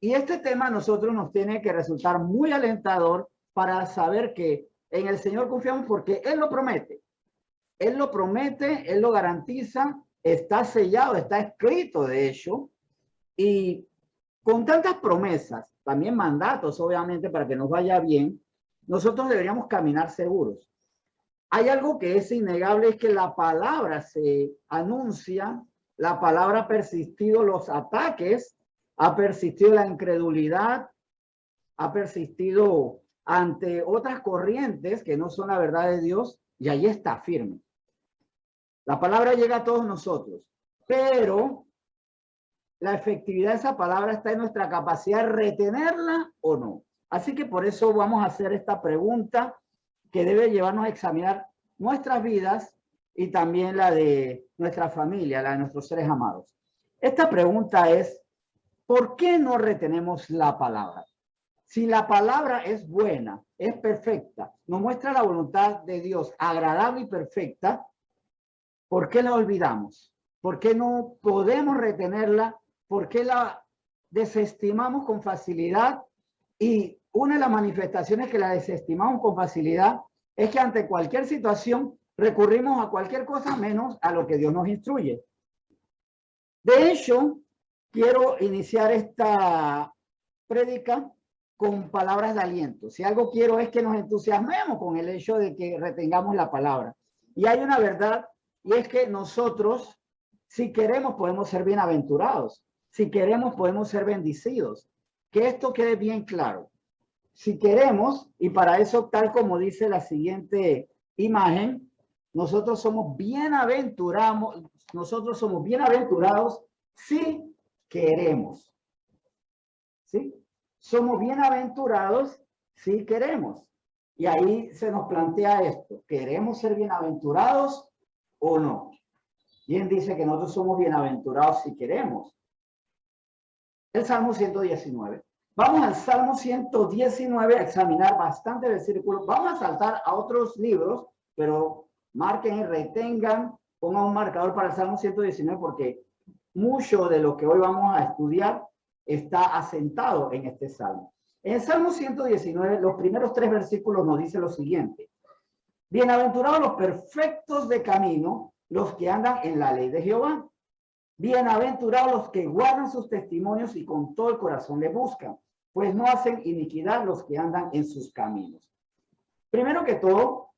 Y este tema a nosotros nos tiene que resultar muy alentador para saber que en el Señor confiamos porque Él lo promete. Él lo promete, Él lo garantiza, está sellado, está escrito de hecho. Y con tantas promesas, también mandatos, obviamente, para que nos vaya bien, nosotros deberíamos caminar seguros. Hay algo que es innegable, es que la palabra se anuncia, la palabra ha persistido los ataques, ha persistido la incredulidad, ha persistido ante otras corrientes que no son la verdad de Dios, y ahí está firme. La palabra llega a todos nosotros, pero la efectividad de esa palabra está en nuestra capacidad de retenerla o no. Así que por eso vamos a hacer esta pregunta que debe llevarnos a examinar nuestras vidas y también la de nuestra familia, la de nuestros seres amados. Esta pregunta es, ¿por qué no retenemos la palabra? Si la palabra es buena, es perfecta, nos muestra la voluntad de Dios agradable y perfecta, ¿por qué la olvidamos? ¿Por qué no podemos retenerla? ¿Por qué la desestimamos con facilidad? Y una de las manifestaciones que la desestimamos con facilidad es que ante cualquier situación recurrimos a cualquier cosa menos a lo que Dios nos instruye. De hecho, quiero iniciar esta prédica con palabras de aliento. Si algo quiero es que nos entusiasmemos con el hecho de que retengamos la palabra. Y hay una verdad, y es que nosotros, si queremos, podemos ser bienaventurados. Si queremos, podemos ser bendecidos. Que esto quede bien claro. Si queremos, y para eso, tal como dice la siguiente imagen, nosotros somos bienaventurados si queremos. ¿Sí? Somos bienaventurados si queremos. Y ahí se nos plantea esto. ¿Queremos ser bienaventurados o no? ¿Quién dice que nosotros somos bienaventurados si queremos? El Salmo 119. Vamos al Salmo 119 a examinar bastante versículos. Vamos a saltar a otros libros, pero marquen y retengan, pongan un marcador para el Salmo 119 porque mucho de lo que hoy vamos a estudiar está asentado en este Salmo. En el Salmo 119, los primeros 3 versículos nos dice lo siguiente. Bienaventurados los perfectos de camino, los que andan en la ley de Jehová. Bienaventurados los que guardan sus testimonios y con todo el corazón le buscan, pues no hacen iniquidad los que andan en sus caminos. Primero que todo,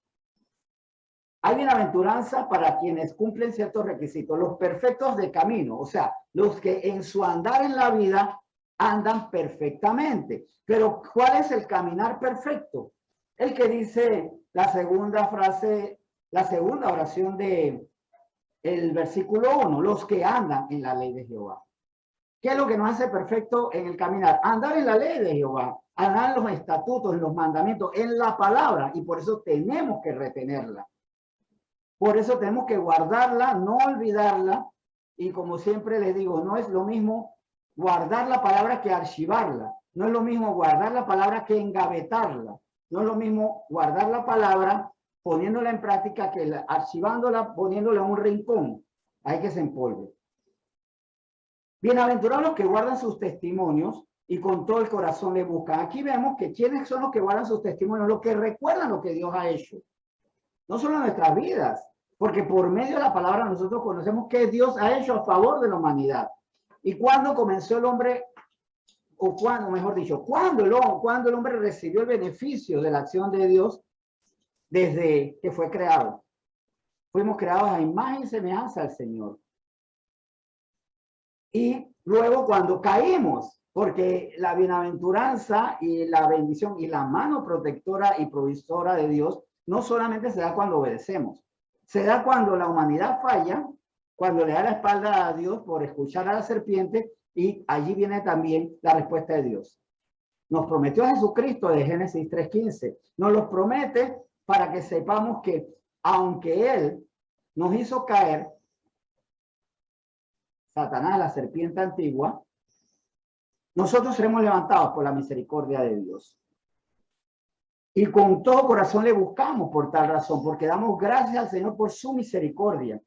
hay bienaventuranza para quienes cumplen ciertos requisitos, los perfectos de camino, o sea, los que en su andar en la vida andan perfectamente. Pero ¿cuál es el caminar perfecto? El que dice la segunda frase, la segunda oración de el versículo 1, los que andan en la ley de Jehová. ¿Qué es lo que nos hace perfecto en el caminar? Andar en la ley de Jehová, andar en los estatutos, en los mandamientos, en la palabra, y por eso tenemos que retenerla. Por eso tenemos que guardarla, no olvidarla, y como siempre les digo, no es lo mismo guardar la palabra que archivarla, no es lo mismo guardar la palabra que engavetarla, no es lo mismo guardar la palabra poniéndola en práctica que archivándola, poniéndola en un rincón, hay que se empolve. Bienaventurados los que guardan sus testimonios y con todo el corazón le buscan. Aquí vemos que quiénes son los que guardan sus testimonios, los que recuerdan lo que Dios ha hecho. No solo en nuestras vidas, porque por medio de la palabra nosotros conocemos qué Dios ha hecho a favor de la humanidad. Y cuando comenzó el hombre, o cuando, mejor dicho, cuando el hombre recibió el beneficio de la acción de Dios, desde que fue creado. Fuimos creados a imagen y semejanza al Señor. Y luego cuando caímos, porque la bienaventuranza y la bendición y la mano protectora y provisora de Dios no solamente se da cuando obedecemos, se da cuando la humanidad falla, cuando le da la espalda a Dios por escuchar a la serpiente, y allí viene también la respuesta de Dios. Nos prometió Jesucristo de Génesis 3:15. Nos los promete para que sepamos que aunque Él nos hizo caer, Satanás, la serpiente antigua, nosotros seremos levantados por la misericordia de Dios. Y con todo corazón le buscamos por tal razón, porque damos gracias al Señor por su misericordia.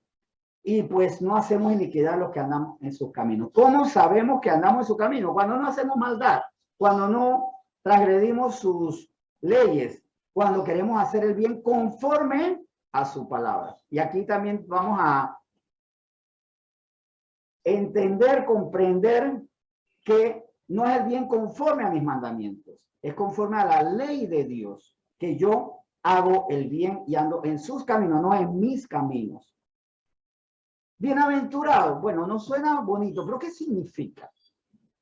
y pues no hacemos iniquidad los que andamos en sus caminos. ¿Cómo sabemos que andamos en su camino? Cuando no hacemos maldad, cuando no transgredimos sus leyes, cuando queremos hacer el bien conforme a su palabra. Y aquí también vamos a entender, comprender que no es el bien conforme a mis mandamientos, es conforme a la ley de Dios, que yo hago el bien y ando en sus caminos, no en mis caminos. Bienaventurado, bueno, no suena bonito, pero ¿qué significa?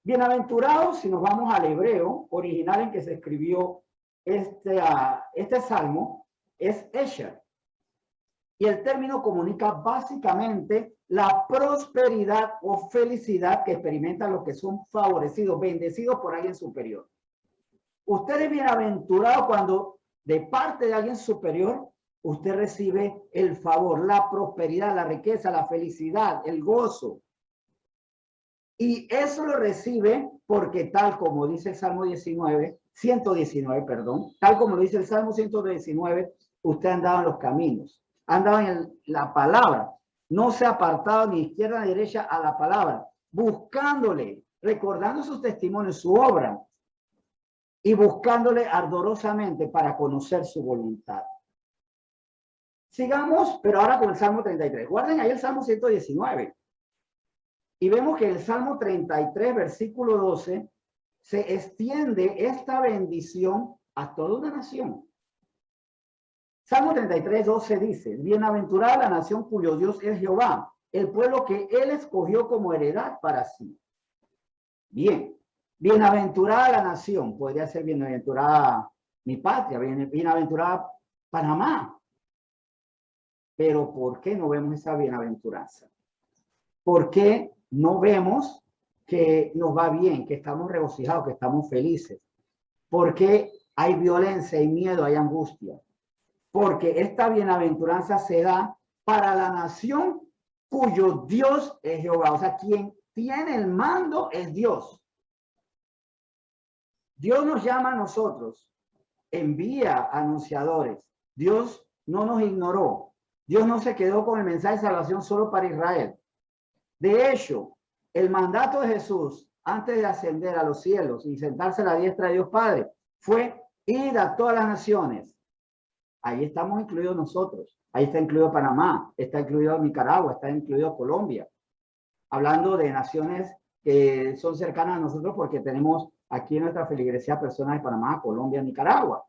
Bienaventurado, si nos vamos al hebreo original en que se escribió este salmo, es Esher. Y el término comunica básicamente la prosperidad o felicidad que experimentan los que son favorecidos, bendecidos por alguien superior. Usted es bienaventurado cuando de parte de alguien superior usted recibe el favor, la prosperidad, la riqueza, la felicidad, el gozo. Y eso lo recibe porque tal como dice el Salmo 119, perdón, tal como lo dice el Salmo 119, usted andaba en los caminos, andaba en la palabra, no se ha apartado ni izquierda ni derecha a la palabra, buscándole, recordando sus testimonios, su obra, y buscándole ardorosamente para conocer su voluntad. Sigamos, pero ahora con el Salmo 33. Guarden ahí el Salmo 119. Y vemos que el Salmo 33, versículo 12, se extiende esta bendición a toda una nación. Salmo 33, 12 dice, bienaventurada la nación cuyo Dios es Jehová, el pueblo que él escogió como heredad para sí. Bien, bienaventurada la nación, podría ser bienaventurada mi patria, bienaventurada Panamá. Pero ¿por qué no vemos esa bienaventuranza? ¿Por qué no vemos que nos va bien, que estamos regocijados, que estamos felices? ¿Por qué hay violencia, hay miedo, hay angustia? Porque esta bienaventuranza se da para la nación cuyo Dios es Jehová. O sea, quien tiene el mando es Dios. Dios nos llama a nosotros, envía anunciadores. Dios no nos ignoró. Dios no se quedó con el mensaje de salvación solo para Israel. De hecho, el mandato de Jesús antes de ascender a los cielos y sentarse a la diestra de Dios Padre fue ir a todas las naciones. Ahí estamos incluidos nosotros. Ahí está incluido Panamá, está incluido Nicaragua, está incluido Colombia. Hablando de naciones que son cercanas a nosotros porque tenemos aquí en nuestra feligresía personas de Panamá, Colombia, Nicaragua.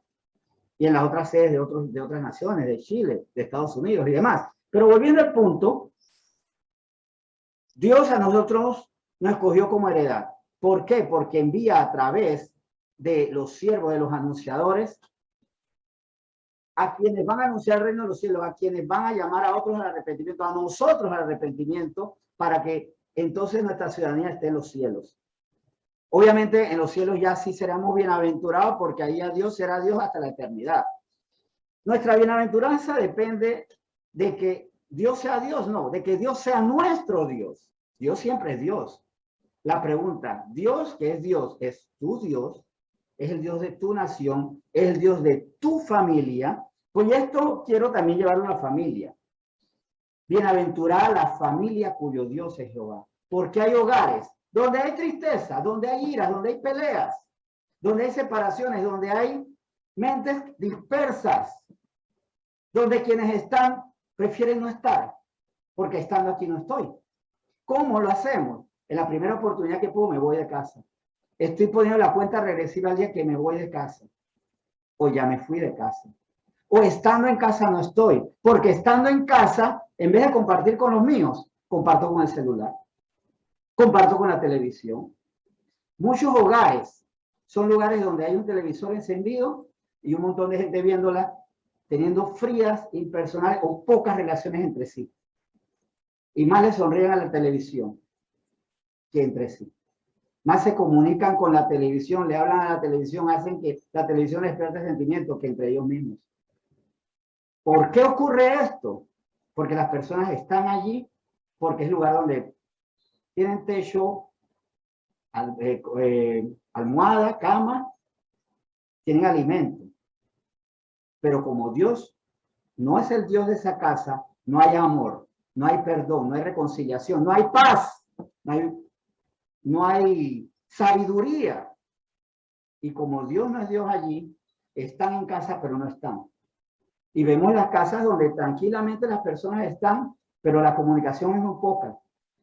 Y en las otras sedes de otras naciones, de Chile, de Estados Unidos y demás. Pero volviendo al punto, Dios a nosotros nos escogió como heredad. ¿Por qué? Porque envía a través de los siervos, de los anunciadores, a quienes van a anunciar el reino de los cielos, a quienes van a llamar a otros al arrepentimiento, a nosotros al arrepentimiento, para que entonces nuestra ciudadanía esté en los cielos. Obviamente en los cielos ya sí seremos bienaventurados porque ahí a Dios será Dios hasta la eternidad. Nuestra bienaventuranza depende de que Dios sea Dios, no, de que Dios sea nuestro Dios. Dios siempre es Dios. La pregunta, ¿Dios que es Dios? ¿Es tu Dios? ¿Es el Dios de tu nación? ¿Es el Dios de tu familia? Pues esto quiero también llevarlo a la familia. Bienaventurada la familia cuyo Dios es Jehová. Porque hay hogares donde hay tristeza, donde hay ira, donde hay peleas, donde hay separaciones, donde hay mentes dispersas, donde quienes están prefieren no estar, porque estando aquí no estoy. ¿Cómo lo hacemos? En la primera oportunidad que puedo me voy de casa. Estoy poniendo la cuenta regresiva al día que me voy de casa. O ya me fui de casa. O estando en casa no estoy. Porque estando en casa, en vez de compartir con los míos, comparto con el celular. Comparto con la televisión. Muchos hogares son lugares donde hay un televisor encendido y un montón de gente viéndola, teniendo frías, impersonales o pocas relaciones entre sí. Y más le sonríen a la televisión que entre sí. Más se comunican con la televisión, le hablan a la televisión, hacen que la televisión despierte sentimientos que entre ellos mismos. ¿Por qué ocurre esto? Porque las personas están allí, porque es el lugar donde tienen techo, almohada, cama, tienen alimento. Pero como Dios no es el Dios de esa casa, no hay amor. no hay perdón, no hay reconciliación, no hay paz, no hay sabiduría. Y como Dios no es Dios allí, están en casa, pero no están. Y vemos las casas donde tranquilamente las personas están, pero la comunicación es muy poca.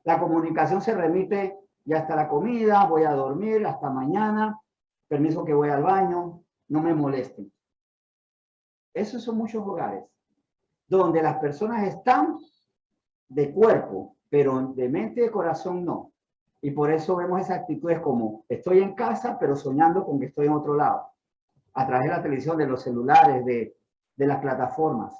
La comunicación se remite ya hasta la comida, voy a dormir, hasta mañana, permiso que voy al baño, no me molesten. Esos son muchos hogares donde las personas están de cuerpo, pero de mente y de corazón no. Y por eso vemos esas actitudes como estoy en casa, pero soñando con que estoy en otro lado, a través de la televisión, de los celulares, de las plataformas.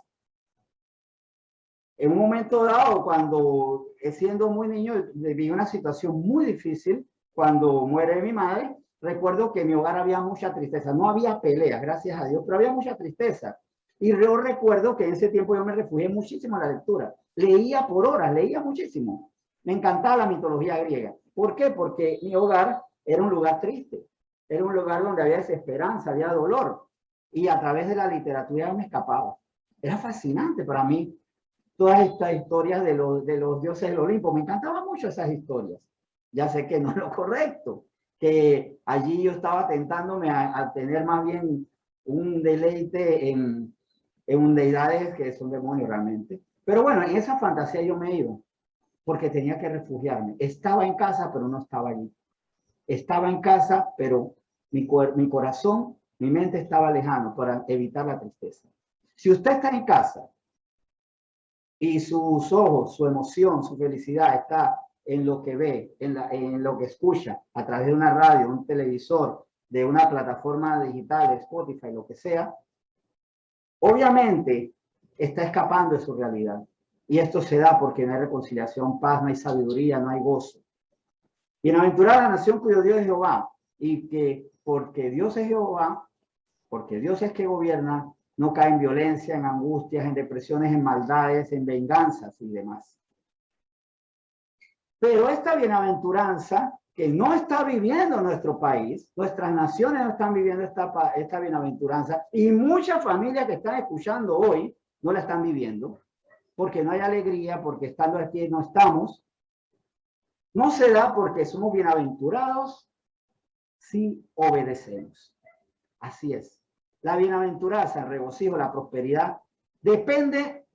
En un momento dado, cuando siendo muy niño, viví una situación muy difícil cuando muere mi madre. Recuerdo que en mi hogar había mucha tristeza, no había peleas, gracias a Dios, pero había mucha tristeza. Y yo recuerdo que en ese tiempo yo me refugié muchísimo en la lectura. Leía por horas, leía muchísimo. Me encantaba la mitología griega. ¿Por qué? Porque mi hogar era un lugar triste. Era un lugar donde había desesperanza, había dolor. Y a través de la literatura me escapaba. Era fascinante para mí todas estas historias de los dioses del Olimpo. Me encantaban mucho esas historias. Ya sé que no es lo correcto, que allí yo estaba tentándome a tener más bien un deleite en deidades que son demonios realmente. Pero bueno, en esa fantasía yo me iba, porque tenía que refugiarme. Estaba en casa, pero no estaba allí. Estaba en casa, pero mi corazón, mi mente estaba lejano para evitar la tristeza. Si usted está en casa y sus ojos, su emoción, su felicidad está en lo que ve, en lo que escucha a través de una radio, un televisor, de una plataforma digital, de Spotify, lo que sea, obviamente está escapando de su realidad. Y esto se da porque no hay reconciliación, paz, no hay sabiduría, no hay gozo. Bienaventurada la nación cuyo Dios es Jehová, y que porque Dios es Jehová, porque Dios es que gobierna, no cae en violencia, en angustias, en depresiones, en maldades, en venganzas y demás. Pero esta bienaventuranza que no está viviendo nuestro país, nuestras naciones no están viviendo esta bienaventuranza, y muchas familias que están escuchando hoy no la están viviendo, porque no hay alegría, porque estando aquí no estamos. No se da porque somos bienaventurados si obedecemos. Así es. La bienaventuranza, el regocijo, la prosperidad, depende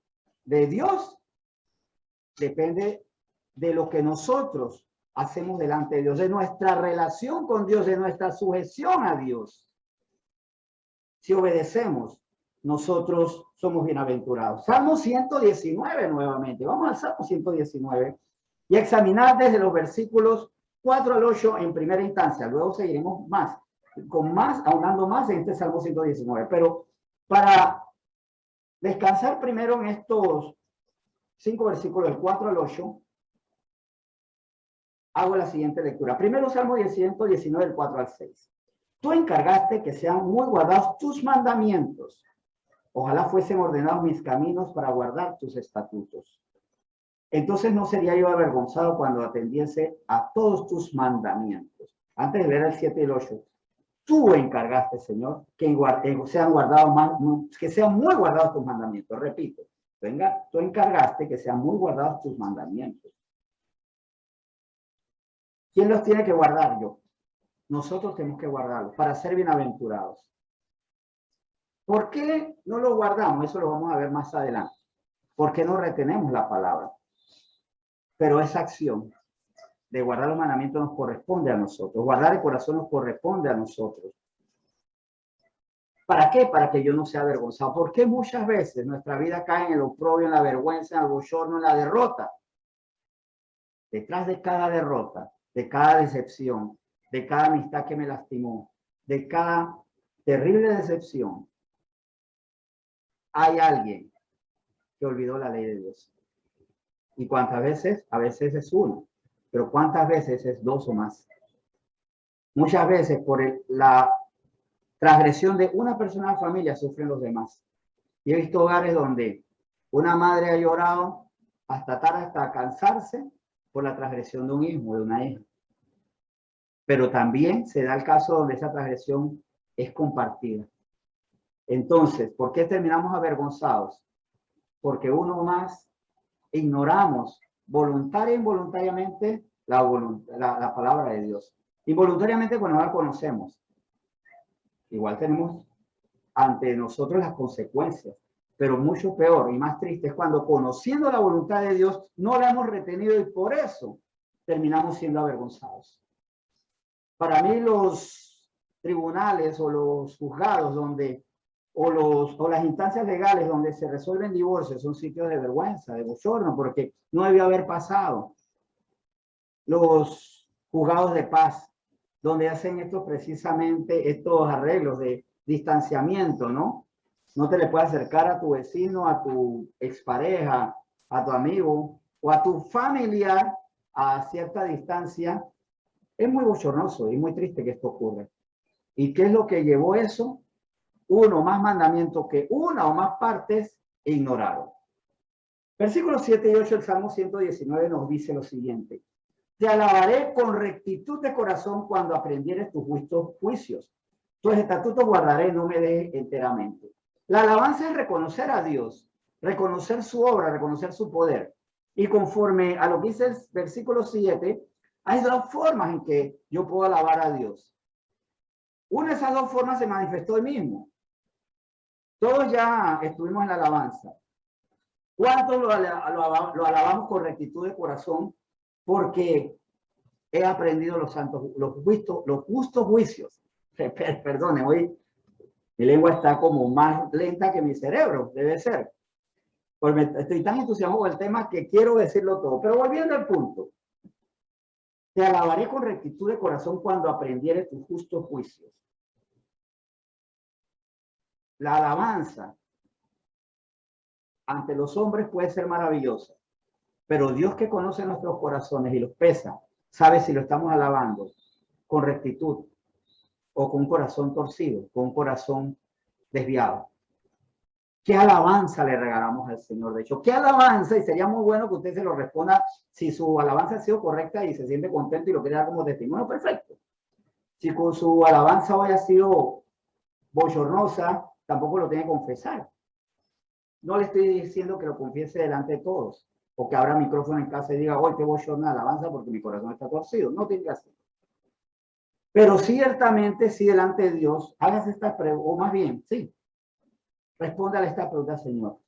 de Dios, depende de lo que nosotros hacemos delante de Dios, de nuestra relación con Dios, de nuestra sujeción a Dios. Si obedecemos, nosotros somos bienaventurados. Salmo 119 nuevamente. Vamos al Salmo 119 y examinar desde los versículos 4 al 8 en primera instancia. Luego seguiremos más, ahondando más en este Salmo 119. Pero para descansar primero en estos 5 versículos, del 4 al 8, hago la siguiente lectura. Primero Salmo 119, del 4 al 6. Tú encargaste que sean muy guardados tus mandamientos. Ojalá fuesen ordenados mis caminos para guardar tus estatutos. Entonces no sería yo avergonzado cuando atendiese a todos tus mandamientos. Antes de leer el 7 y el 8. Tú encargaste, Señor, que sean muy guardados tus mandamientos. Repito, tú encargaste que sean muy guardados tus mandamientos. ¿Quién los tiene que guardar? Yo. Nosotros tenemos que guardarlos para ser bienaventurados. ¿Por qué no lo guardamos? Eso lo vamos a ver más adelante. ¿Por qué no retenemos la palabra? Pero esa acción de guardar los mandamientos nos corresponde a nosotros. Guardar el corazón nos corresponde a nosotros. ¿Para qué? Para que yo no sea avergonzado. Porque muchas veces nuestra vida cae en el oprobio, en la vergüenza, en el bochorno, en la derrota. Detrás de cada derrota, de cada decepción, de cada amistad que me lastimó, de cada terrible decepción, hay alguien que olvidó la ley de Dios. ¿Y cuántas veces? A veces es uno, pero ¿cuántas veces es dos o más? Muchas veces por la transgresión de una persona de la familia sufren los demás. Y he visto hogares donde una madre ha llorado hasta cansarse por la transgresión de un hijo o de una hija. Pero también se da el caso donde esa transgresión es compartida. Entonces, ¿por qué terminamos avergonzados? Porque uno más ignoramos voluntaria e involuntariamente la palabra de Dios. Involuntariamente cuando no la conocemos. Igual tenemos ante nosotros las consecuencias, pero mucho peor y más triste es cuando conociendo la voluntad de Dios no la hemos retenido y por eso terminamos siendo avergonzados. Para mí los tribunales o los juzgados donde o las instancias legales donde se resuelven divorcios son sitios de vergüenza, de bochorno, porque no debió haber pasado. Los juzgados de paz, donde hacen precisamente estos arreglos de distanciamiento, ¿no? No te le puedes acercar a tu vecino, a tu expareja, a tu amigo o a tu familiar a cierta distancia. Es muy bochornoso y muy triste que esto ocurra. ¿Y qué es lo que llevó eso? Uno más mandamientos que una o más partes ignoraron. Versículos 7 y 8 del Salmo 119 nos dice lo siguiente. Te alabaré con rectitud de corazón cuando aprendieres tus justos juicios. Tus estatutos guardaré, no me dejes enteramente. La alabanza es reconocer a Dios, reconocer su obra, reconocer su poder. Y conforme a lo que dice el versículo 7, hay dos formas en que yo puedo alabar a Dios. Una de esas dos formas se manifestó el mismo. Todos ya estuvimos en la alabanza. ¿Cuántos lo alabamos con rectitud de corazón? Porque he aprendido los justos juicios. Perdone, hoy mi lengua está como más lenta que mi cerebro, debe ser. Pues estoy tan entusiasmado con el tema que quiero decirlo todo. Pero volviendo al punto. Te alabaré con rectitud de corazón cuando aprendieres tus justos juicios. La alabanza ante los hombres puede ser maravillosa, pero Dios que conoce nuestros corazones y los pesa, sabe si lo estamos alabando con rectitud o con un corazón torcido, con un corazón desviado. ¿Qué alabanza le regalamos al Señor? De hecho, ¿qué alabanza? Y sería muy bueno que usted se lo responda si su alabanza ha sido correcta y se siente contento y lo quiere dar como testimonio, perfecto. Si con su alabanza hoy ha sido bochornosa, tampoco lo tiene que confesar. No le estoy diciendo que lo confiese delante de todos, o que abra micrófono en casa y diga, hoy te bochorna alabanza porque mi corazón está torcido. No tiene que hacer. Pero ciertamente, sí, delante de Dios, hágase esta pregunta, o más bien, sí, respóndale esta pregunta, Señor.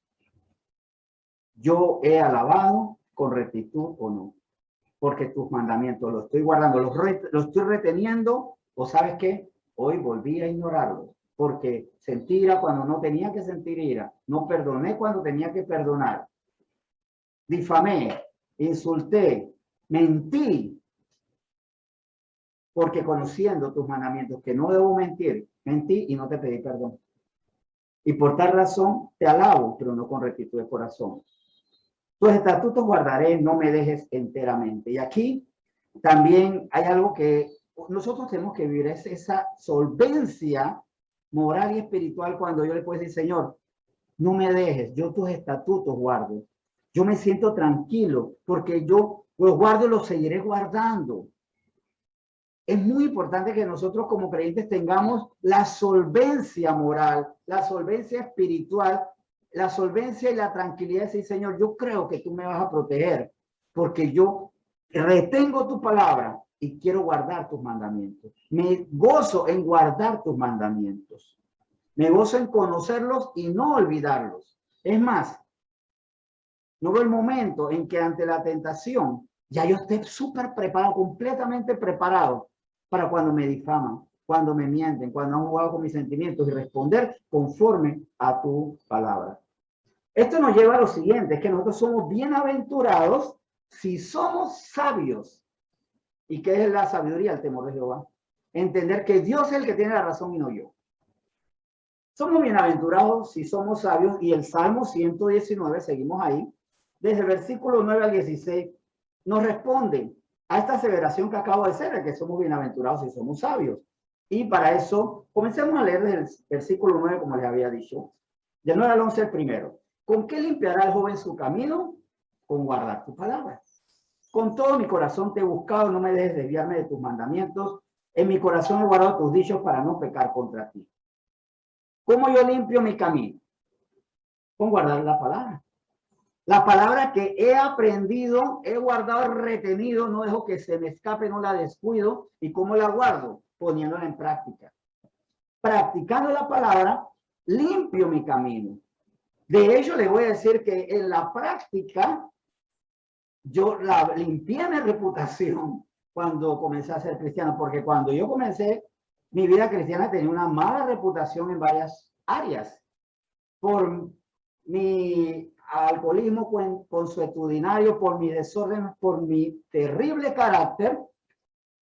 ¿Yo he alabado con rectitud o no? Porque tus mandamientos los estoy guardando, los estoy reteniendo, o ¿sabes qué? Hoy volví a ignorarlos, porque sentí ira cuando no tenía que sentir ira, no perdoné cuando tenía que perdonar, difamé, insulté, mentí, porque conociendo tus mandamientos, que no debo mentir, mentí y no te pedí perdón. Y por tal razón te alabo, pero no con rectitud de corazón. Tus estatutos guardaré, no me dejes enteramente. Y aquí también hay algo que nosotros tenemos que vivir, es esa solvencia moral y espiritual cuando yo le puedo decir, Señor, no me dejes, yo tus estatutos guardo. Yo me siento tranquilo porque yo los guardo y los seguiré guardando. Es muy importante que nosotros como creyentes tengamos la solvencia moral, la solvencia espiritual, la solvencia y la tranquilidad de decir, Señor, yo creo que tú me vas a proteger porque yo retengo tu palabra y quiero guardar tus mandamientos. Me gozo en guardar tus mandamientos. Me gozo en conocerlos y no olvidarlos. Es más, no veo el momento en que ante la tentación ya yo esté súper preparado, completamente preparado para cuando me difaman, cuando me mienten, cuando han jugado con mis sentimientos y responder conforme a tu palabra. Esto nos lleva a lo siguiente, es que nosotros somos bienaventurados si somos sabios. ¿Y qué es la sabiduría? El temor de Jehová. Entender que Dios es el que tiene la razón y no yo. Somos bienaventurados si somos sabios y el Salmo 119, seguimos ahí, desde el versículo 9 al 16, nos responde a esta aseveración que acabo de hacer, de que somos bienaventurados y somos sabios. Y para eso, comencemos a leer desde el versículo 9, como les había dicho. Del 9 al 11 el primero. ¿Con qué limpiará el joven su camino? Con guardar tu palabra. Con todo mi corazón te he buscado, no me dejes desviarme de tus mandamientos. En mi corazón he guardado tus dichos para no pecar contra ti. ¿Cómo yo limpio mi camino? Con guardar la palabra. La palabra que he aprendido, he guardado, retenido, no dejo que se me escape, no la descuido. ¿Y cómo la guardo? Poniéndola en práctica. Practicando la palabra, limpio mi camino. De hecho, le voy a decir que en la práctica, yo limpié mi reputación cuando comencé a ser cristiano, porque cuando yo comencé mi vida cristiana tenía una mala reputación en varias áreas. Por mi alcoholismo consuetudinario, por mi desorden, por mi terrible carácter,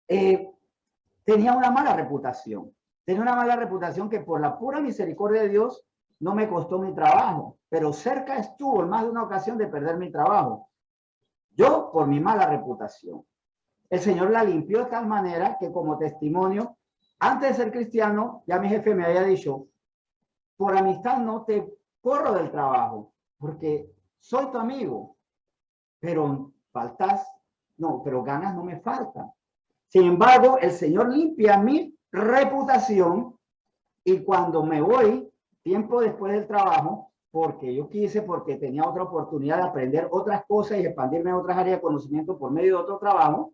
tenía una mala reputación. Tenía una mala reputación que por la pura misericordia de Dios no me costó mi trabajo, pero cerca estuvo en más de una ocasión de perder mi trabajo. Yo por mi mala reputación. El Señor la limpió de tal manera que como testimonio, antes de ser cristiano, ya mi jefe me había dicho, por amistad no te corro del trabajo, porque soy tu amigo, pero faltas, no, pero ganas no me faltan. Sin embargo, el Señor limpia mi reputación y cuando me voy, tiempo después del trabajo, porque yo quise, porque tenía otra oportunidad de aprender otras cosas y expandirme en otras áreas de conocimiento por medio de otro trabajo,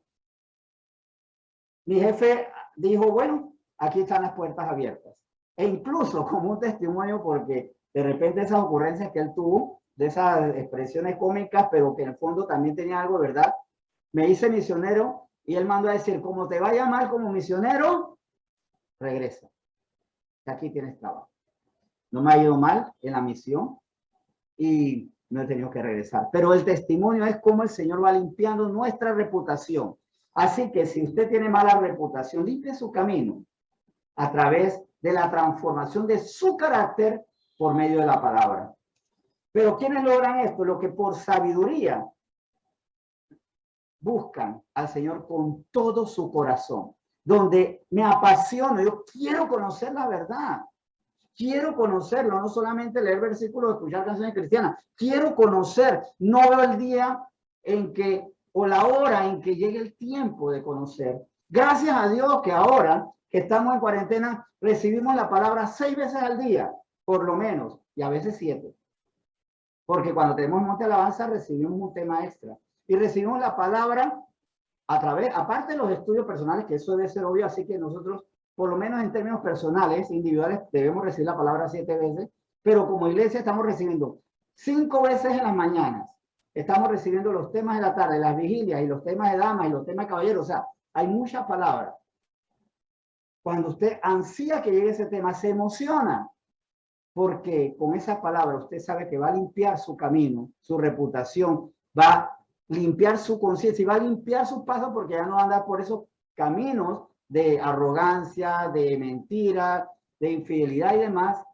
mi jefe dijo, bueno, aquí están las puertas abiertas. E incluso como un testimonio, porque de repente esas ocurrencias que él tuvo, de esas expresiones cómicas, pero que en el fondo también tenía algo de verdad, me hice misionero y él mandó a decir, como te vaya mal como misionero, regresa. Aquí tienes trabajo. No me ha ido mal en la misión y no he tenido que regresar. Pero el testimonio es cómo el Señor va limpiando nuestra reputación. Así que si usted tiene mala reputación, limpie su camino a través de la transformación de su carácter por medio de la palabra. Pero ¿quiénes logran esto? Los que por sabiduría buscan al Señor con todo su corazón, donde me apasiono, yo quiero conocer la verdad. Quiero conocerlo, no solamente leer versículos, escuchar canciones cristianas. Quiero conocer. No veo el día en que, o la hora en que llegue el tiempo de conocer. Gracias a Dios que ahora que estamos en cuarentena, recibimos la palabra 6 veces al día, por lo menos, y a veces 7. Porque cuando tenemos Monte Alabanza, recibimos un tema extra. Y recibimos la palabra a través, aparte de los estudios personales, que eso debe ser obvio, así que nosotros por lo menos en términos personales, individuales, debemos recibir la palabra 7 veces, pero como iglesia estamos recibiendo 5 veces en las mañanas. Estamos recibiendo los temas de la tarde, las vigilias y los temas de damas y los temas de caballeros. O sea, hay muchas palabras. Cuando usted ansía que llegue ese tema, se emociona, porque con esa palabra usted sabe que va a limpiar su camino, su reputación, va a limpiar su conciencia y va a limpiar sus pasos porque ya no va a andar por esos caminos de arrogancia, de mentira, de infidelidad y demás.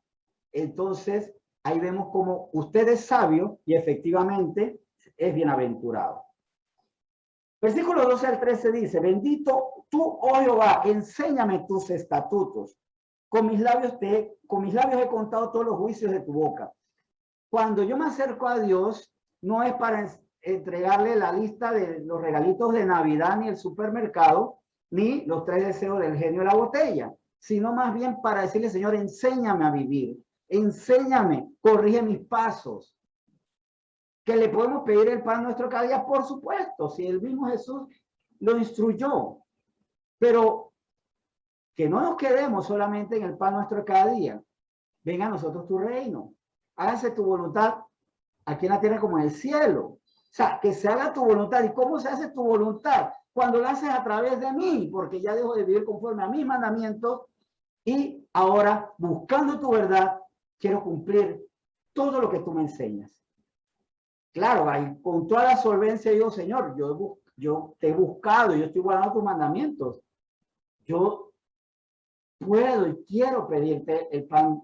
Entonces, ahí vemos como usted es sabio y efectivamente es bienaventurado. Versículo 12 al 13 dice, bendito tú, oh Jehová, enséñame tus estatutos. Con mis labios he contado todos los juicios de tu boca. Cuando yo me acerco a Dios, no es para entregarle la lista de los regalitos de Navidad ni el supermercado, ni los 3 deseos del genio de la botella, sino más bien para decirle, Señor, enséñame a vivir, enséñame, corrige mis pasos. Que le podemos pedir el pan nuestro cada día, por supuesto, si el mismo Jesús lo instruyó, pero que no nos quedemos solamente en el pan nuestro cada día. Venga a nosotros tu reino, hágase tu voluntad aquí en la tierra como en el cielo. O sea, que se haga tu voluntad. ¿Y cómo se hace tu voluntad? Cuando lo haces a través de mí, porque ya dejo de vivir conforme a mis mandamientos y ahora, buscando tu verdad, quiero cumplir todo lo que tú me enseñas. Claro, ahí, con toda la solvencia digo, Señor, yo te he buscado, yo estoy guardando tus mandamientos. Yo puedo y quiero pedirte el pan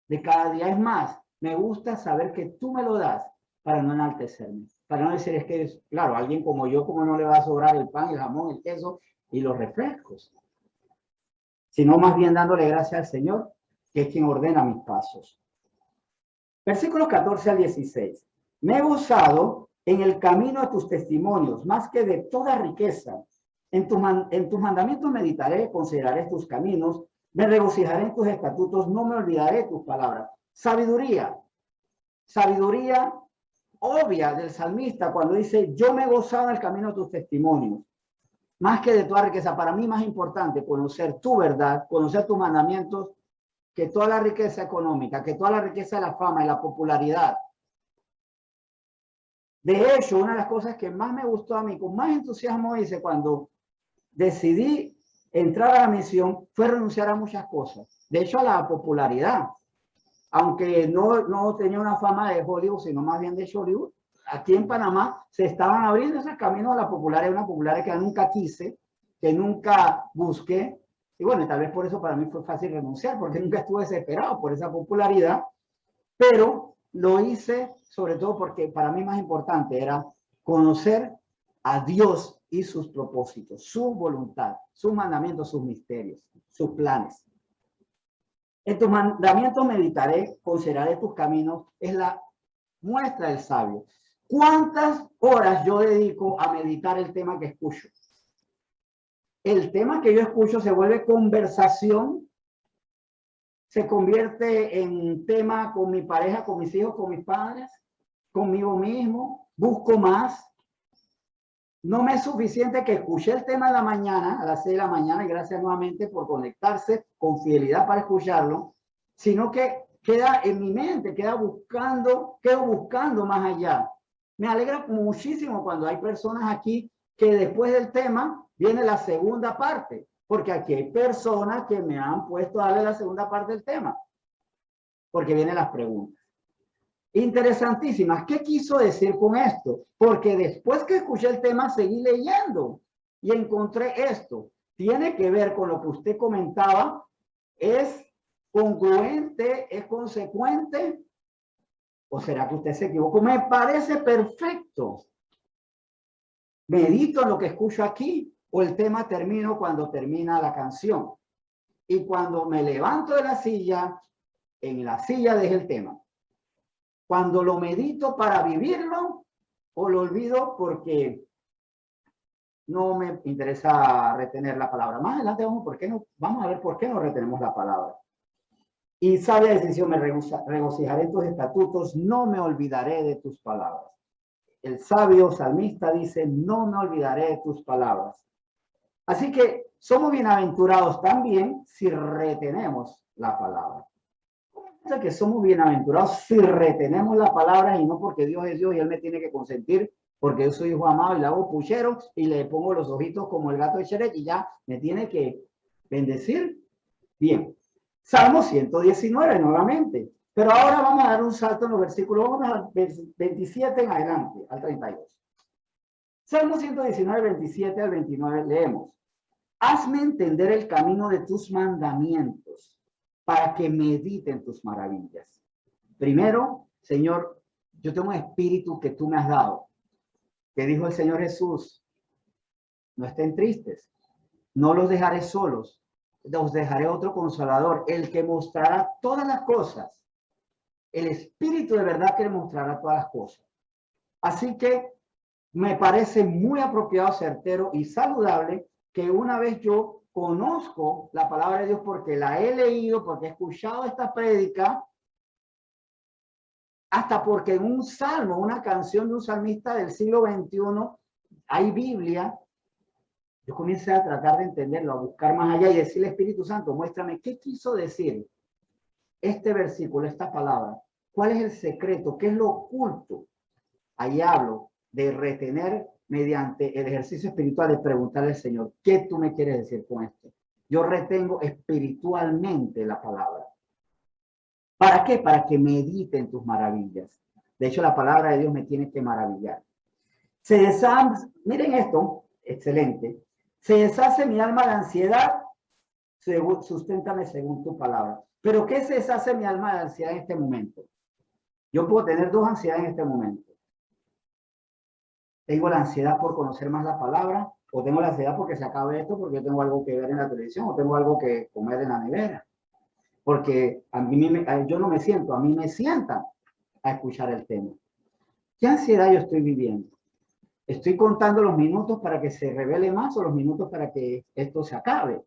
de cada día. Es más, me gusta saber que tú me lo das para no enaltecerme. Para no decir, es que, claro, alguien como yo, como no le va a sobrar el pan, el jamón, el queso y los refrescos. Sino más bien dándole gracias al Señor, que es quien ordena mis pasos. Versículos 14 al 16. Me he gozado en el camino de tus testimonios, más que de toda riqueza. En tus mandamientos meditaré, consideraré tus caminos, me regocijaré en tus estatutos, no me olvidaré tus palabras. Sabiduría. Sabiduría obvia del salmista cuando dice, yo me gozaba en el camino de tus testimonios, más que de toda riqueza. Para mí más importante conocer tu verdad, conocer tus mandamientos, que toda la riqueza económica, que toda la riqueza de la fama y la popularidad. De hecho, una de las cosas que más me gustó a mí, con más entusiasmo hice cuando decidí entrar a la misión, fue renunciar a muchas cosas. De hecho, a la popularidad. Aunque no tenía una fama de Hollywood, sino más bien de Hollywood, aquí en Panamá se estaban abriendo esos caminos a la popularidad, una popularidad que nunca quise, que nunca busqué. Y bueno, tal vez por eso para mí fue fácil renunciar, porque nunca estuve desesperado por esa popularidad, pero lo hice sobre todo porque para mí más importante era conocer a Dios y sus propósitos, su voluntad, sus mandamientos, sus misterios, sus planes. En tus mandamientos meditaré, consideraré tus caminos, es la muestra del sabio. ¿Cuántas horas yo dedico a meditar el tema que escucho? El tema que yo escucho se vuelve conversación, se convierte en tema con mi pareja, con mis hijos, con mis padres, conmigo mismo, busco más. No me es suficiente que escuché el tema en la mañana, a las 6 de la mañana, y gracias nuevamente por conectarse con fidelidad para escucharlo, sino que queda en mi mente, quedo buscando más allá. Me alegra muchísimo cuando hay personas aquí que después del tema viene la segunda parte, porque aquí hay personas que me han puesto a darle la segunda parte del tema, porque vienen las preguntas. Interesantísimas. ¿Qué quiso decir con esto? Porque después que escuché el tema, seguí leyendo y encontré esto. Tiene que ver con lo que usted comentaba. ¿Es congruente? ¿Es consecuente? ¿O será que usted se equivocó? Me parece perfecto. Medito en lo que escucho aquí o el tema termino cuando termina la canción. Y cuando me levanto de la silla, en la silla dejé el tema. Cuando lo medito para vivirlo o lo olvido porque no me interesa retener la palabra. Más adelante vamos a ver por qué no retenemos la palabra. Y sabia decisión, me regocijaré en tus estatutos, no me olvidaré de tus palabras. El sabio salmista dice, no me olvidaré de tus palabras. Así que somos bienaventurados también si retenemos la palabra. Que somos bienaventurados si retenemos la palabra y no porque Dios es Dios y Él me tiene que consentir porque yo soy hijo amado y le hago puchero y le pongo los ojitos como el gato de Shrek y ya me tiene que bendecir. Bien, Salmo 119 nuevamente, pero ahora vamos a dar un salto en los versículos, vamos a 27 en adelante, al 32. Salmo 119, 27 al 29 leemos. Hazme entender el camino de tus mandamientos para que medite en tus maravillas. Primero, Señor, yo tengo un espíritu que tú me has dado. Que dijo el Señor Jesús, no estén tristes, no los dejaré solos, os dejaré otro consolador, el que mostrará todas las cosas. El espíritu de verdad que mostrará todas las cosas. Así que me parece muy apropiado, certero y saludable que una vez yo conozco la palabra de Dios porque la he leído, porque he escuchado esta prédica, hasta porque en un salmo, una canción de un salmista del siglo XXI, hay Biblia, yo comencé a tratar de entenderlo, a buscar más allá y decirle, Espíritu Santo, muéstrame qué quiso decir este versículo, esta palabra. ¿Cuál es el secreto? ¿Qué es lo oculto? Ahí hablo de retener mediante el ejercicio espiritual de preguntarle al Señor, ¿qué tú me quieres decir con esto? Yo retengo espiritualmente la palabra. ¿Para qué? Para que medite en tus maravillas. De hecho, la palabra de Dios me tiene que maravillar. Miren esto, excelente. Se deshace mi alma de ansiedad, susténtame según tu palabra. ¿Pero qué se deshace mi alma de ansiedad en este momento? Yo puedo tener dos ansiedades en este momento. Tengo la ansiedad por conocer más la palabra, o tengo la ansiedad porque se acabe esto, porque yo tengo algo que ver en la televisión, o tengo algo que comer en la nevera. Porque yo no me siento, a mí me sientan a escuchar el tema. ¿Qué ansiedad yo estoy viviendo? ¿Estoy contando los minutos para que se revele más o los minutos para que esto se acabe?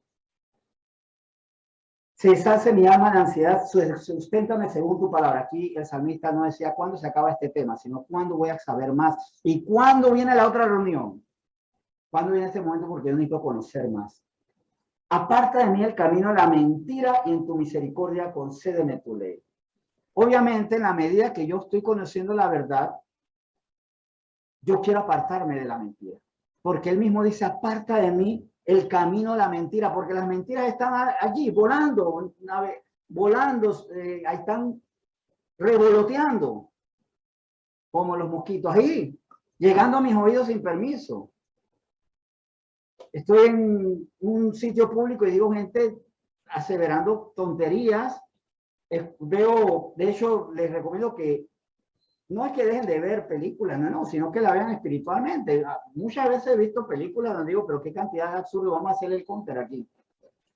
Se sacia mi alma de ansiedad, susténtame según tu palabra. Aquí el salmista no decía cuándo se acaba este tema, sino cuándo voy a saber más y cuándo viene la otra reunión. ¿Cuándo viene ese momento? Porque yo necesito conocer más. Aparta de mí el camino de la mentira y en tu misericordia concédeme tu ley. Obviamente, en la medida que yo estoy conociendo la verdad, yo quiero apartarme de la mentira. Porque él mismo dice, aparta de mí el camino de la mentira, porque las mentiras están allí, volando, ahí están revoloteando, como los mosquitos ahí, llegando a mis oídos sin permiso. Estoy en un sitio público y digo gente aseverando tonterías. Veo, de hecho, les recomiendo que no es que dejen de ver películas, no, sino que la vean espiritualmente. Muchas veces he visto películas donde digo, pero qué cantidad de absurdo, vamos a hacer el counter aquí.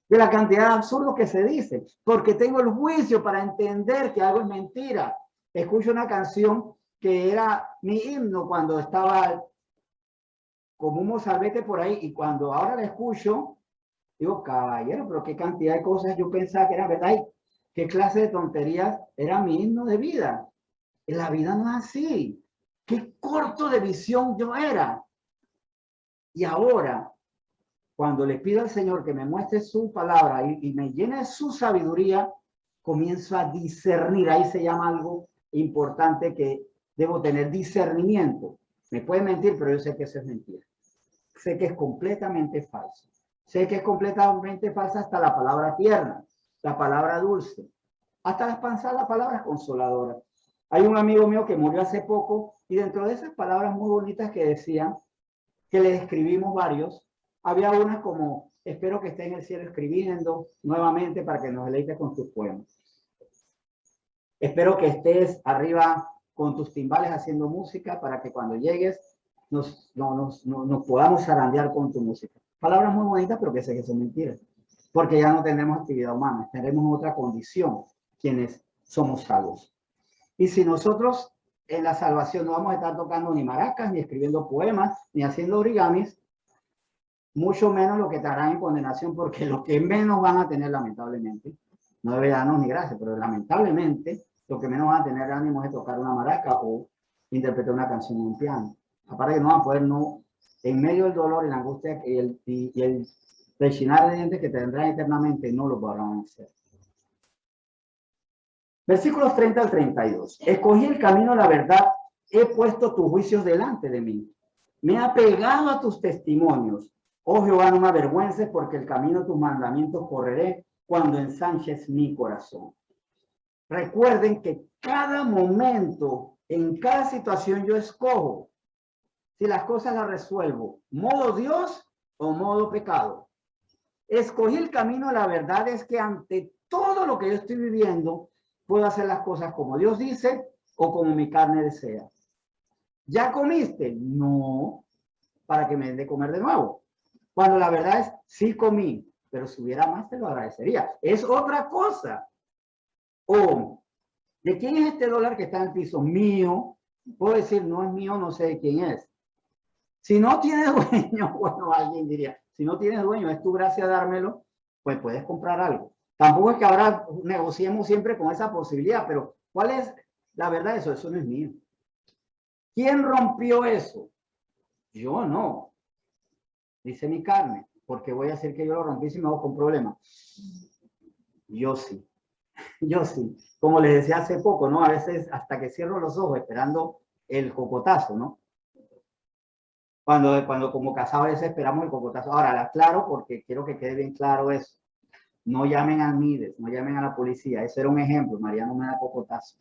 De la cantidad de absurdo que se dice, porque tengo el juicio para entender que algo es mentira. Escucho una canción que era mi himno cuando estaba como un mozalbete por ahí, y cuando ahora la escucho, digo, caballero, pero qué cantidad de cosas yo pensaba que eran verdad, y qué clase de tonterías era mi himno de vida. La vida no es así. Qué corto de visión yo era. Y ahora, cuando le pido al Señor que me muestre su palabra y me llene su sabiduría, comienzo a discernir. Ahí se llama algo importante que debo tener discernimiento. Me puede mentir, pero yo sé que eso es mentira. Sé que es completamente falso. Sé que es completamente falsa hasta la palabra tierna, la palabra dulce, hasta las palabras consoladoras. Hay un amigo mío que murió hace poco y dentro de esas palabras muy bonitas que decían, que le escribimos varios, había una como, espero que esté en el cielo escribiendo nuevamente para que nos deleites con tus poemas. Espero que estés arriba con tus timbales haciendo música para que cuando llegues nos podamos zarandear con tu música. Palabras muy bonitas, pero que sé que son mentiras. Porque ya no tendremos actividad humana, tendremos otra condición, quienes somos salvos. Y si nosotros en la salvación no vamos a estar tocando ni maracas, ni escribiendo poemas, ni haciendo origamis, mucho menos lo que estarán en condenación, porque lo que menos van a tener, lamentablemente, no debe darnos ni gracia, pero lamentablemente lo que menos van a tener ánimo es tocar una maraca o interpretar una canción en un piano. Aparte que no van a poder, en medio del dolor y la angustia y el rechinar de dientes que tendrán eternamente, no lo podrán hacer. Versículos 30 al 32. Escogí el camino de la verdad, he puesto tus juicios delante de mí. Me he apegado a tus testimonios. Oh Jehová, no me avergüences, porque el camino de tus mandamientos correré cuando ensanches mi corazón. Recuerden que cada momento, en cada situación yo escojo si las cosas las resuelvo, modo Dios o modo pecado. Escogí el camino de la verdad es que ante todo lo que yo estoy viviendo, puedo hacer las cosas como Dios dice o como mi carne desea. ¿Ya comiste? No, para que me den de comer de nuevo. Cuando la verdad es, sí comí, pero si hubiera más te lo agradecería. Es otra cosa. O, ¿de quién es este dólar que está en el piso? Mío. Puedo decir, no es mío, no sé de quién es. Si no tienes dueño, bueno, alguien diría, si no tienes dueño, es tu gracia dármelo, pues puedes comprar algo. Tampoco es que ahora negociemos siempre con esa posibilidad, pero ¿cuál es la verdad de eso? Eso no es mío. ¿Quién rompió eso? Yo no. Dice mi carne, porque voy a decir que yo lo rompí si me hago con problemas. Yo sí. Yo sí. Como les decía hace poco, ¿no? A veces hasta que cierro los ojos esperando el cocotazo, ¿no? Cuando como casado a veces esperamos el cocotazo. Ahora, la aclaro porque quiero que quede bien claro eso. No llamen al MIDES, no llamen a la policía. Ese era un ejemplo. María no me da cocotazo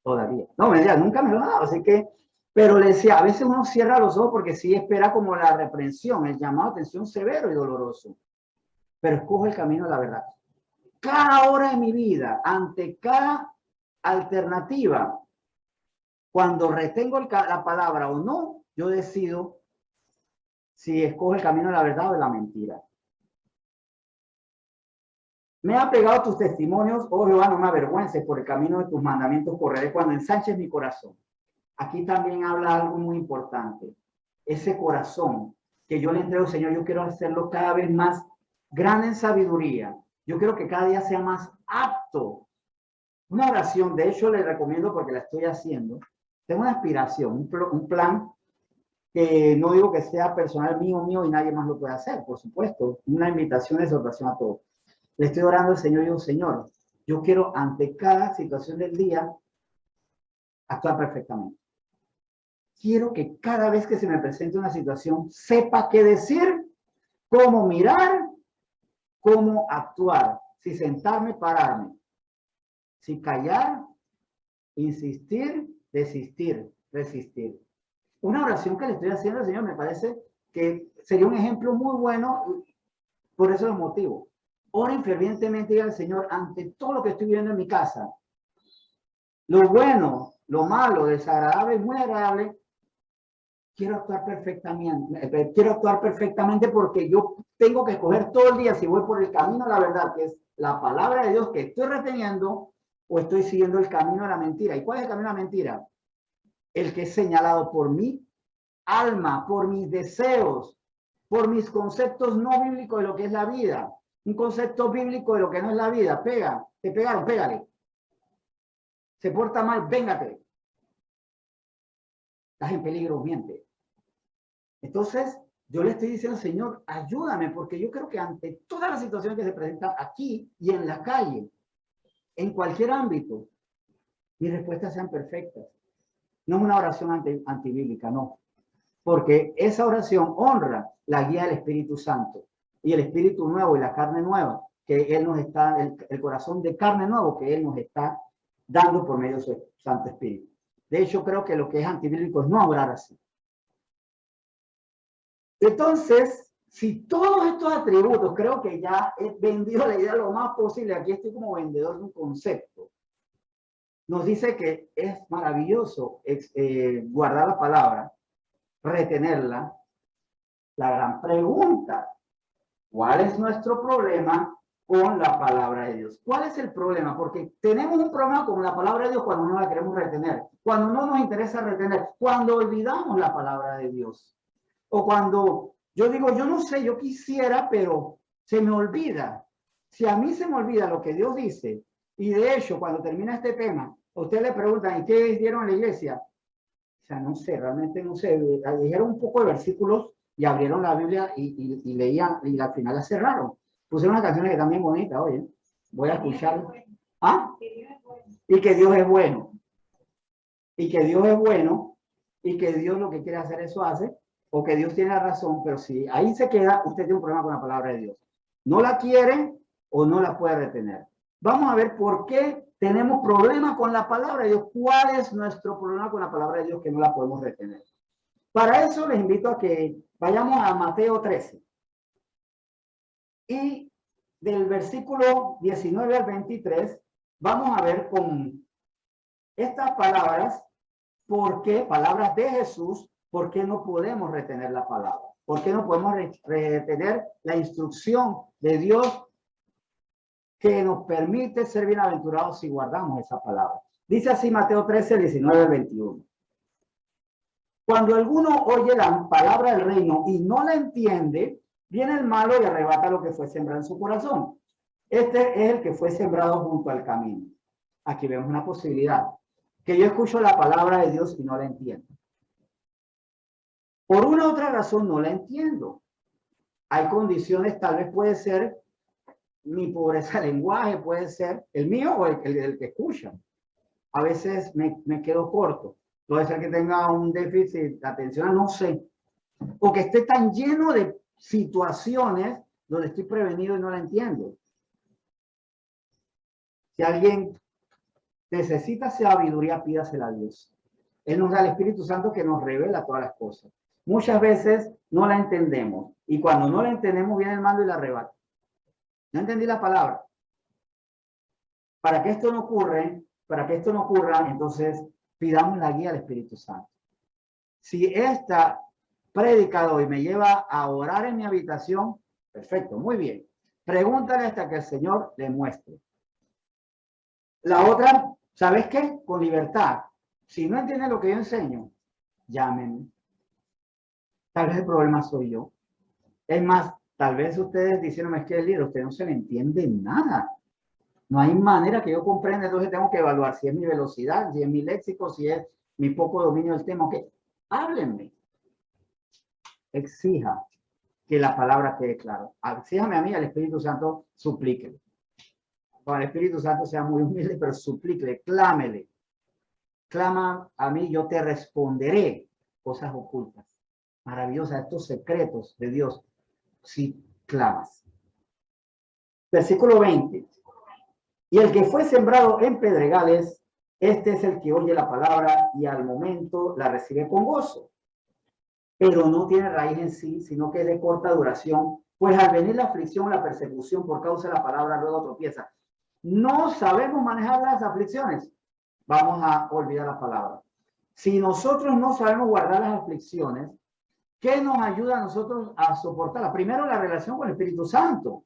todavía. No, me decía, nunca me lo ha dado. Así que, pero le decía, a veces uno cierra los ojos porque sí espera como la reprensión, el llamado a atención severo y doloroso. Pero escojo el camino de la verdad. Cada hora de mi vida, ante cada alternativa, cuando retengo la palabra o no, yo decido si escojo el camino de la verdad o de la mentira. Me ha pegado tus testimonios, oh Jehová, no me avergüences, por el camino de tus mandamientos correré cuando ensanches mi corazón. Aquí también habla algo muy importante. Ese corazón que yo le entrego, Señor, yo quiero hacerlo cada vez más grande en sabiduría, Yo quiero que cada día sea más apto. Una oración, de hecho, le recomiendo porque la estoy haciendo. Tengo una aspiración, un plan que no digo que sea personal mío y nadie más lo puede hacer, por supuesto. Una invitación de exhortación a todos. Le estoy orando al Señor y digo, Señor, yo quiero ante cada situación del día actuar perfectamente. Quiero que cada vez que se me presente una situación sepa qué decir, cómo mirar, cómo actuar, si sentarme, pararme, si callar, insistir, desistir, resistir. Una oración que le estoy haciendo al Señor me parece que sería un ejemplo muy bueno, por eso lo motivo. Oren fervientemente al Señor ante todo lo que estoy viviendo en mi casa. Lo bueno, lo malo, desagradable y muy agradable. Quiero actuar perfectamente porque yo tengo que escoger todo el día si voy por el camino de la verdad, que es la palabra de Dios que estoy reteniendo, o estoy siguiendo el camino de la mentira. ¿Y cuál es el camino de la mentira? El que es señalado por mi alma, por mis deseos, por mis conceptos no bíblicos de lo que es la vida. Un concepto bíblico de lo que no es la vida. Pega, te pegaron, pégale. Se porta mal, véngate. Estás en peligro, miente. Entonces, yo le estoy diciendo, Señor, ayúdame, porque yo creo que ante todas las situaciones que se presentan aquí y en la calle, en cualquier ámbito, mis respuestas sean perfectas. No es una oración antibíblica, no. Porque esa oración honra la guía del Espíritu Santo y el Espíritu nuevo y la carne nueva, que Él nos está, el corazón de carne nuevo que Él nos está dando por medio de su Santo Espíritu. De hecho, creo que lo que es antibíblico es no orar así. Entonces, si todos estos atributos, creo que ya he vendido la idea lo más posible, aquí estoy como vendedor de un concepto, nos dice que es maravilloso guardar la palabra, retenerla. La gran pregunta, ¿cuál es nuestro problema con la palabra de Dios? ¿Cuál es el problema? Porque tenemos un problema con la palabra de Dios cuando no la queremos retener, cuando no nos interesa retener, cuando olvidamos la palabra de Dios, o cuando yo digo, yo no sé, yo quisiera, pero se me olvida. Si a mí se me olvida lo que Dios dice, y de hecho, cuando termina este tema, a usted le preguntan, ¿y qué hicieron en la iglesia? O sea, no sé, realmente no sé. Dijeron un poco de versículos y abrieron la Biblia y leían, y al final la cerraron. Pusieron unas canciones que también bonitas, oye. Voy a escuchar. ¿Ah? Y que Dios es bueno. Y que Dios es bueno, y que Dios lo que quiere hacer eso hace, o que Dios tiene la razón, pero si ahí se queda, usted tiene un problema con la palabra de Dios. No la quiere o no la puede retener. Vamos a ver por qué tenemos problemas con la palabra de Dios. ¿Cuál es nuestro problema con la palabra de Dios que no la podemos retener? Para eso les invito a que vayamos a Mateo 13. Y del versículo 19 al 23, vamos a ver con estas palabras, ¿por qué? Palabras de Jesús, ¿por qué no podemos retener la palabra? ¿Por qué no podemos retener la instrucción de Dios que nos permite ser bienaventurados si guardamos esa palabra? Dice así Mateo 13, 19, 21. Cuando alguno oye la palabra del reino y no la entiende, viene el malo y arrebata lo que fue sembrado en su corazón. Este es el que fue sembrado junto al camino. Aquí vemos una posibilidad. Que yo escucho la palabra de Dios y no la entiendo. Por una u otra razón no la entiendo. Hay condiciones, tal vez puede ser mi pobreza de lenguaje, puede ser el mío o el que escucha. A veces me quedo corto. Puede ser que tenga un déficit de atención, no sé. O que esté tan lleno de situaciones donde estoy prevenido y no la entiendo. Si alguien necesita sabiduría, pídasela a Dios. Él nos da el Espíritu Santo que nos revela todas las cosas. Muchas veces no la entendemos. Y cuando no la entendemos, viene el mando y la arrebata. No entendí la palabra. Para que esto no ocurra, entonces pidamos la guía del Espíritu Santo. Si esta prédica de hoy me lleva a orar en mi habitación, perfecto, muy bien. Pregúntale hasta que el Señor le muestre. La otra, ¿sabes qué? Con libertad. Si no entienden lo que yo enseño, llámenme. Tal vez el problema soy yo. Es más, Tal vez ustedes diciéndome, es que el líder, usted no se le entiende nada. No hay manera que yo comprenda, entonces tengo que evaluar si es mi velocidad, si es mi léxico, si es mi poco dominio del tema. Que háblenme. Exija que la palabra quede clara. Exíjame a mí, al Espíritu Santo, suplíquele. Con el Espíritu Santo sea muy humilde, pero suplíquele, clámele. Clama a mí, yo te responderé cosas ocultas, maravillosas, estos secretos de Dios, si clamas. Versículo 20. Y el que fue sembrado en pedregales, este es el que oye la palabra y al momento la recibe con gozo, pero no tiene raíz en sí, sino que es de corta duración, pues al venir la aflicción, la persecución por causa de la palabra, luego tropieza. No sabemos manejar las aflicciones, vamos a olvidar la palabra. Si nosotros no sabemos guardar las aflicciones, ¿qué nos ayuda a nosotros a soportarlas? Primero, la relación con el Espíritu Santo.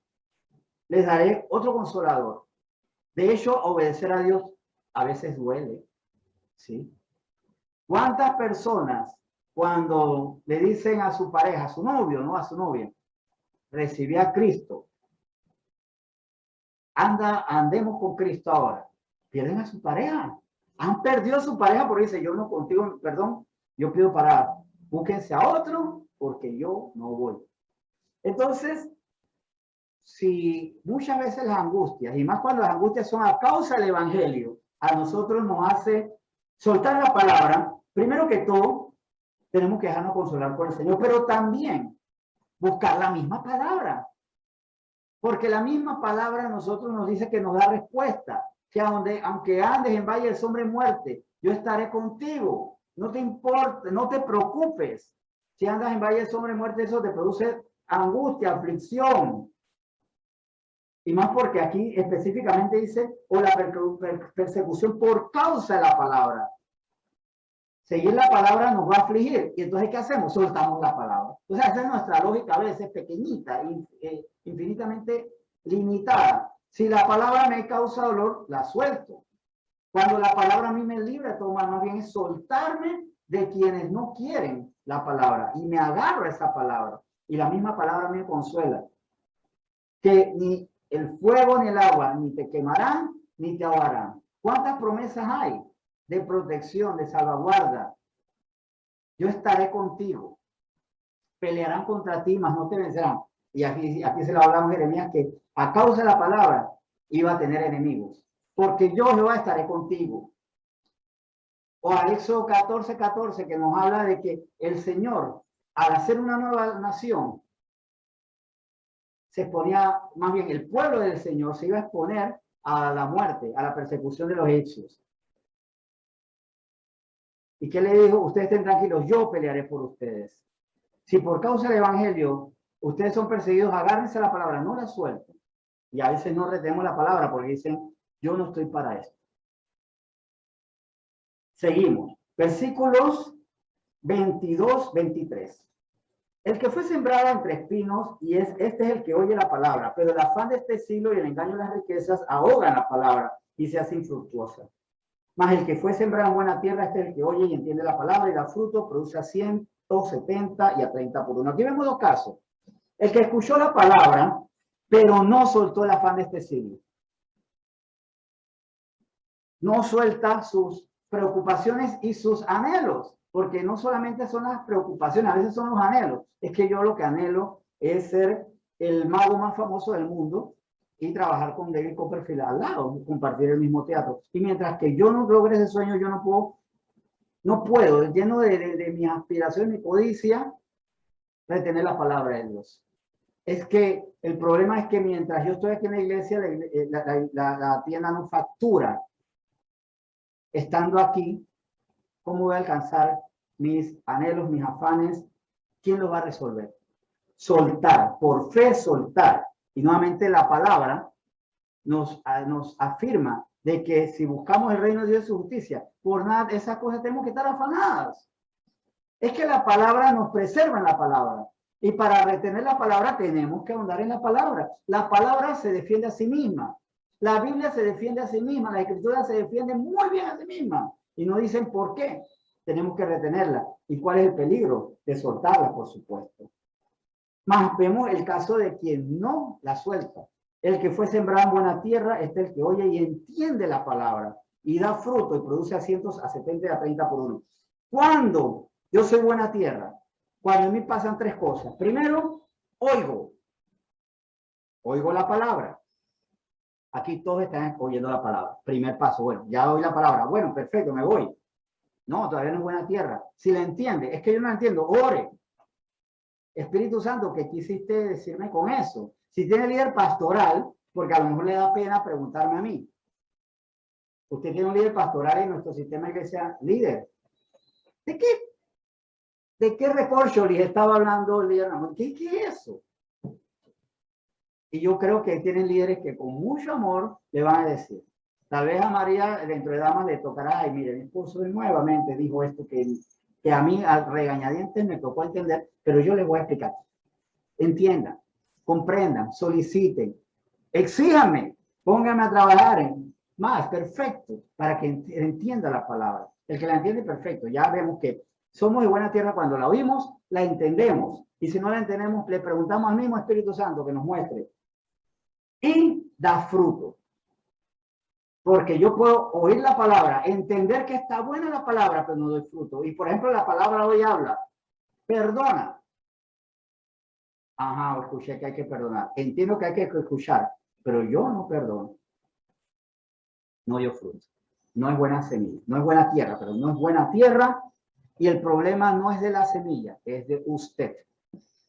Les daré otro consolador. De hecho, obedecer a Dios a veces duele, ¿sí? ¿Cuántas personas cuando le dicen a su pareja, a su novio, no a su novia, recibí a Cristo, andemos con Cristo ahora, pierden a su pareja? Han perdido a su pareja porque dice, yo no contigo, perdón, yo pido para, búsquense a otro porque yo no voy. Entonces, si muchas veces las angustias, y más cuando las angustias son a causa del evangelio, a nosotros nos hace soltar la palabra, primero que todo, tenemos que dejarnos consolar por el Señor, pero también buscar la misma palabra. Porque la misma palabra a nosotros nos dice que nos da respuesta, que aunque andes en valle de sombra y muerte, yo estaré contigo. No te importe, no te preocupes. Si andas en valle de sombra y muerte, eso te produce angustia, aflicción. Y más porque aquí específicamente dice, o la persecución por causa de la palabra. Seguir la palabra nos va a afligir. Y entonces, ¿qué hacemos? Soltamos la palabra. Entonces, esa es nuestra lógica a veces pequeñita, infinitamente limitada. Si la palabra me causa dolor, la suelto. Cuando la palabra a mí me libra, todo más bien es soltarme de quienes no quieren la palabra. Y me agarro a esa palabra. Y la misma palabra me consuela. Que ni el fuego ni el agua ni te quemarán ni te ahogarán. ¿Cuántas promesas hay de protección, de salvaguarda? Yo estaré contigo. Pelearán contra ti, mas no te vencerán. Y aquí se lo hablamos a Jeremías, que a causa de la palabra iba a tener enemigos. Porque yo, Jehová, estaré contigo. O a Éxodo 14:14, que nos habla de que el Señor, al hacer una nueva nación, se exponía, más bien el pueblo del Señor se iba a exponer a la muerte, a la persecución de los egipcios. ¿Y qué le dijo? Ustedes estén tranquilos, yo pelearé por ustedes. Si por causa del evangelio ustedes son perseguidos, agárrense a la palabra, no la suelten. Y a veces no retenemos la palabra porque dicen, yo no estoy para esto. Seguimos. Versículos 22, 23. El que fue sembrado entre espinos, y este es el que oye la palabra, pero el afán de este siglo y el engaño de las riquezas ahogan la palabra y se hace infructuosa. Mas el que fue sembrado en buena tierra, este es el que oye y entiende la palabra y da fruto, produce a 100, 70 y a 30 por uno. Aquí vemos dos casos. El que escuchó la palabra, pero no soltó el afán de este siglo. No suelta sus preocupaciones y sus anhelos, porque no solamente son las preocupaciones, a veces son los anhelos. Es que yo lo que anhelo es ser el mago más famoso del mundo y trabajar con David Copperfield al lado, compartir el mismo teatro. Y mientras que yo no logre ese sueño, yo no puedo, lleno de mi aspiración, mi codicia, retener la palabra de Dios. Es que el problema es que mientras yo estoy aquí en la iglesia, la tienda no factura. Estando aquí, ¿cómo voy a alcanzar mis anhelos, mis afanes? ¿Quién los va a resolver? Soltar, por fe soltar. Y nuevamente la palabra nos afirma de que si buscamos el reino de Dios y su justicia, por nada, esas cosas tenemos que estar afanadas. Es que la palabra nos preserva en la palabra. Y para retener la palabra tenemos que ahondar en la palabra. La palabra se defiende a sí misma. La Biblia se defiende a sí misma. La Escritura se defiende muy bien a sí misma. Y no dicen por qué. Tenemos que retenerla. ¿Y cuál es el peligro? De soltarla, por supuesto. Mas vemos el caso de quien no la suelta. El que fue sembrado en buena tierra es el que oye y entiende la palabra y da fruto y produce a cientos, a 70 y a 30 por uno. Cuando yo soy buena tierra, cuando a mí pasan tres cosas. Primero, oigo la palabra. Aquí todos están oyendo la palabra. Primer paso, bueno, ya oí la palabra. Bueno, perfecto, me voy. No, todavía no es buena tierra. Si la entiende, es que yo no la entiendo, ore. Espíritu Santo, ¿qué quisiste decirme con eso? Si tiene líder pastoral, porque a lo mejor le da pena preguntarme a mí. Usted tiene un líder pastoral en nuestro sistema de iglesia, líder. ¿De qué? ¿De qué recorcho les estaba hablando el líder? ¿Qué es eso? Y yo creo que tienen líderes que con mucho amor le van a decir. Tal vez a María, dentro de damas, le tocará, ay, mire, mi esposo nuevamente dijo esto que a mí al regañadientes me tocó entender, pero yo les voy a explicar. Entiendan, comprendan, soliciten, exíjanme, pónganme a trabajar en más, perfecto, para que entienda la palabra. El que la entiende, perfecto. Ya vemos que somos de buena tierra cuando la oímos, la entendemos. Y si no la entendemos, le preguntamos al mismo Espíritu Santo que nos muestre. Y da fruto. Porque yo puedo oír la palabra, entender que está buena la palabra, pero no doy fruto. Y por ejemplo, la palabra hoy habla, perdona. Ajá, escuché que hay que perdonar. Entiendo que hay que escuchar, pero yo no perdono. No dio fruto. No es buena semilla. No es buena tierra, pero no es buena tierra. Y el problema no es de la semilla, es de usted.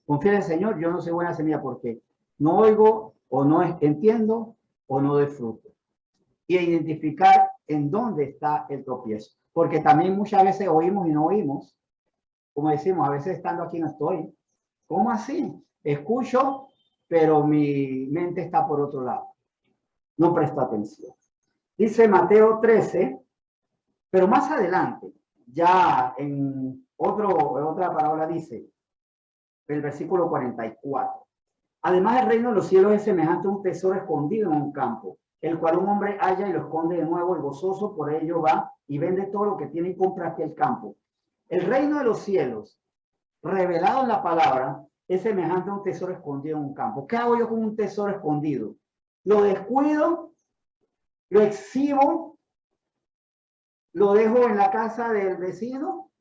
Confía en el Señor, yo no soy buena semilla porque no oigo o no entiendo o no doy fruto. Y identificar en dónde está el tropiezo. Porque también muchas veces oímos y no oímos. Como decimos, a veces estando aquí no estoy. ¿Cómo así? Escucho, pero mi mente está por otro lado. No presto atención. Dice Mateo 13, pero más adelante, ya en otra parábola dice, el versículo 44. Además, el reino de los cielos es semejante a un tesoro escondido en un campo, el cual un hombre halla y lo esconde de nuevo, y gozoso por ello va y vende todo lo que tiene y compra aquel campo. El reino de los cielos, revelado en la palabra, es semejante a un tesoro escondido en un campo. ¿Qué hago yo con un tesoro escondido? Lo descuido, lo exhibo, lo dejo en la casa del vecino,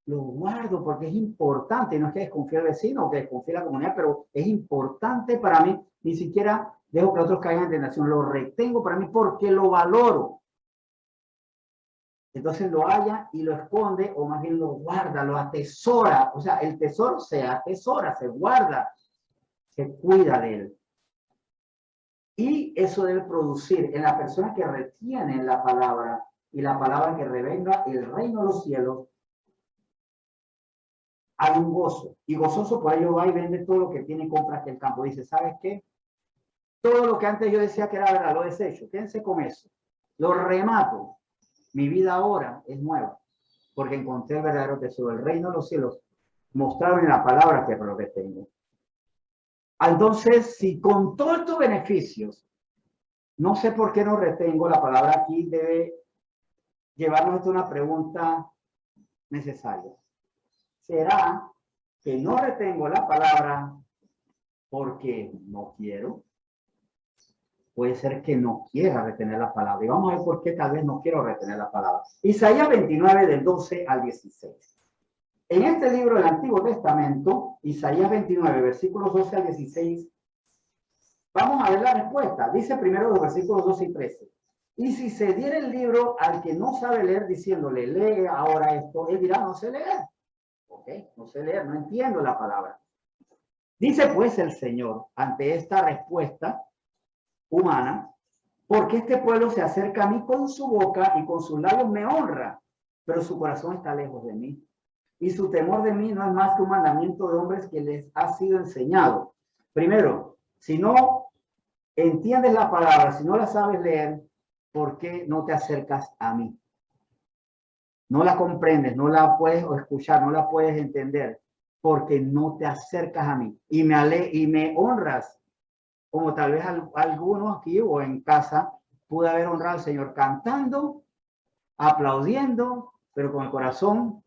lo guardo porque es importante. No es que desconfíe el vecino o que desconfíe la comunidad, pero es importante para mí. Ni siquiera dejo que otros caigan en tentación, lo retengo para mí porque lo valoro. Entonces lo halla y lo esconde, o más bien lo guarda, lo atesora. O sea, el tesoro se atesora, se guarda, se cuida de él. Y eso debe producir en la persona que retiene la palabra y la palabra que revenga el reino de los cielos, hay un gozo. Y gozoso por ello va y vende todo lo que tiene y compra aquel campo. Dice, ¿sabes qué? Todo lo que antes yo decía que era verdad, lo desecho. Quédense con eso. Lo remato. Mi vida ahora es nueva. Porque encontré el verdadero tesoro. El reino de los cielos mostrado en la palabra que es lo que tengo. Entonces, si con todos estos beneficios, no sé por qué no retengo, la palabra aquí debe llevarnos a una pregunta necesaria. ¿Será que no retengo la palabra porque no quiero? Puede ser que no quiera retener la palabra. Y vamos a ver por qué tal vez no quiero retener la palabra. Isaías 29, del 12 al 16. En este libro del Antiguo Testamento, Isaías 29, versículos 12 al 16, vamos a ver la respuesta. Dice primero los versículos 12 y 13. Y si se diera el libro al que no sabe leer, diciéndole, lee ahora esto, él dirá, no sé leer. Ok, no sé leer, no entiendo la palabra. Dice pues el Señor, ante esta respuesta humana, porque este pueblo se acerca a mí con su boca y con sus labios me honra, pero su corazón está lejos de mí. Y su temor de mí no es más que un mandamiento de hombres que les ha sido enseñado. Primero, si no entiendes la palabra, si no la sabes leer, ¿por qué no te acercas a mí? No la comprendes, no la puedes escuchar, no la puedes entender, porque no te acercas a mí y me honras, como tal vez algunos aquí o en casa pude haber honrado al Señor cantando, aplaudiendo, pero con el corazón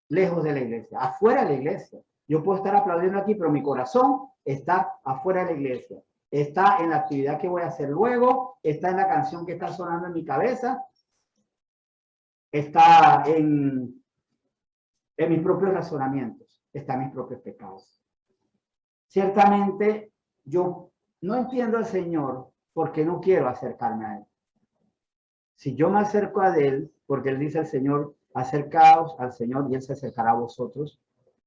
lejos de la iglesia, afuera de la iglesia. Yo puedo estar aplaudiendo aquí, pero mi corazón está afuera de la iglesia. Está en la actividad que voy a hacer luego, está en la canción que está sonando en mi cabeza, está en mis propios razonamientos, está en mis propios pecados. Ciertamente, yo no entiendo al Señor porque no quiero acercarme a Él. Si yo me acerco a Él, porque Él dice al Señor, acercaos al Señor y Él se acercará a vosotros.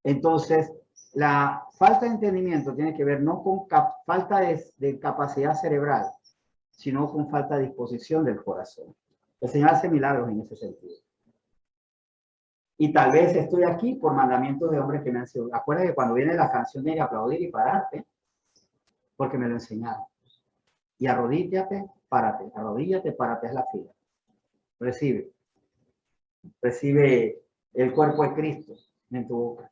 Entonces, la falta de entendimiento tiene que ver no con falta de capacidad cerebral, sino con falta de disposición del corazón. El Señor hace milagros en ese sentido. Y tal vez estoy aquí por mandamientos de hombres que me han sido. Acuérdate que cuando viene la canción de aplaudir y pararte, porque me lo enseñaron. Y arrodíllate, párate. Arrodíllate, párate, es la fila. Recibe. Recibe el cuerpo de Cristo en tu boca.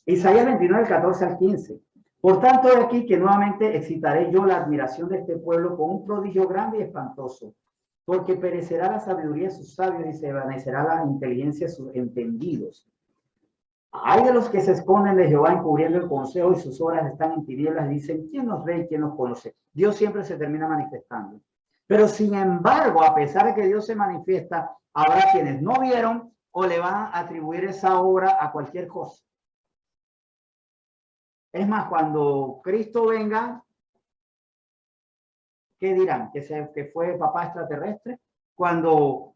Isaías 29, 14 al 15. Por tanto, de aquí que nuevamente excitaré yo la admiración de este pueblo con un prodigio grande y espantoso, porque perecerá la sabiduría de sus sabios y se desvanecerá la inteligencia de sus entendidos. Hay de los que se esconden de Jehová encubriendo el consejo y sus obras están en tinieblas. Dicen, ¿quién nos ve y quién nos conoce? Dios siempre se termina manifestando. Pero sin embargo, a pesar de que Dios se manifiesta, habrá quienes no vieron o le van a atribuir esa obra a cualquier cosa. Es más, cuando Cristo venga, ¿qué dirán? ¿Que fue papá extraterrestre? Cuando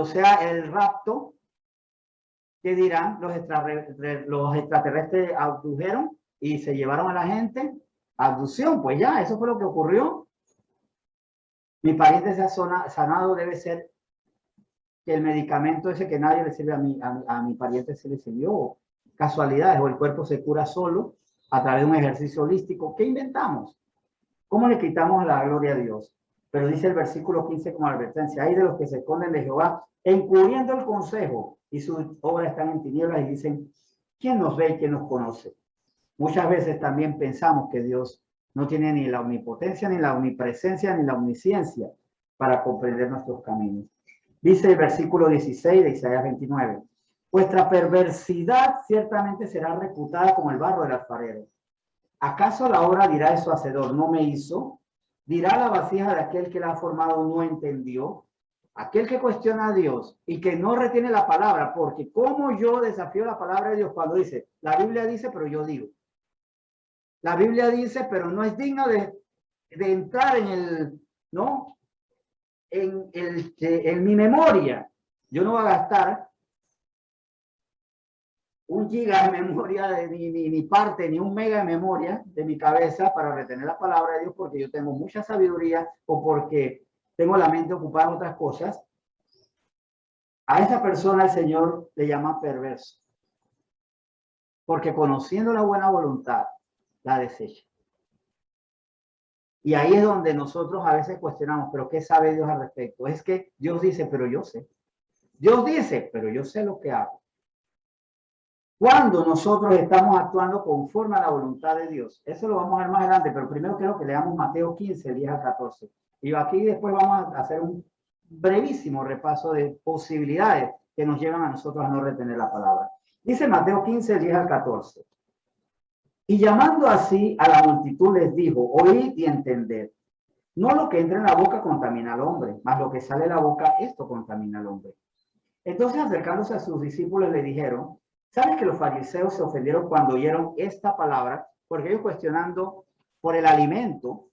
sea el rapto, ¿qué dirán? Los extraterrestres abdujeron y se llevaron a la gente. Abducción, pues ya, eso fue lo que ocurrió. Mi pariente se ha sanado, debe ser que el medicamento ese que nadie le sirve a mi pariente se le sirvió. Casualidades, o el cuerpo se cura solo a través de un ejercicio holístico. ¿Qué inventamos? ¿Cómo le quitamos la gloria a Dios? Pero dice el versículo 15 como advertencia, hay de los que se esconden de Jehová, encubriendo el consejo, y sus obras están en tinieblas y dicen, ¿quién nos ve y quién nos conoce? Muchas veces también pensamos que Dios no tiene ni la omnipotencia, ni la omnipresencia, ni la omnisciencia para comprender nuestros caminos. Dice el versículo 16 de Isaías 29, vuestra perversidad ciertamente será reputada como el barro del alfarero. ¿Acaso la obra dirá de su hacedor, no me hizo? ¿Dirá la vasija de aquel que la ha formado, no entendió? Aquel que cuestiona a Dios y que no retiene la palabra, porque como yo desafío la palabra de Dios cuando dice, la Biblia dice, pero yo digo. La Biblia dice, pero no es digno de entrar en el, ¿no? En mi memoria. Yo no voy a gastar 1 giga de memoria, ni parte, ni 1 mega de memoria de mi cabeza para retener la palabra de Dios porque yo tengo mucha sabiduría o porque tengo la mente ocupada en otras cosas. A esa persona el Señor le llama perverso. Porque conociendo la buena voluntad, la desecha. Y ahí es donde nosotros a veces cuestionamos, pero ¿qué sabe Dios al respecto? Es que Dios dice, pero yo sé. Dios dice, pero yo sé lo que hago. Cuando nosotros estamos actuando conforme a la voluntad de Dios. Eso lo vamos a ver más adelante, pero primero quiero que leamos Mateo 15, 10 al 14. Y aquí después vamos a hacer un brevísimo repaso de posibilidades que nos llevan a nosotros a no retener la palabra. Dice Mateo 15, 10 al 14. Y llamando así a la multitud les dijo, oíd y entended. No lo que entra en la boca contamina al hombre, mas lo que sale de la boca, esto contamina al hombre. Entonces acercándose a sus discípulos le dijeron, ¿sabes que los fariseos se ofendieron cuando oyeron esta palabra? Porque ellos cuestionando por el alimento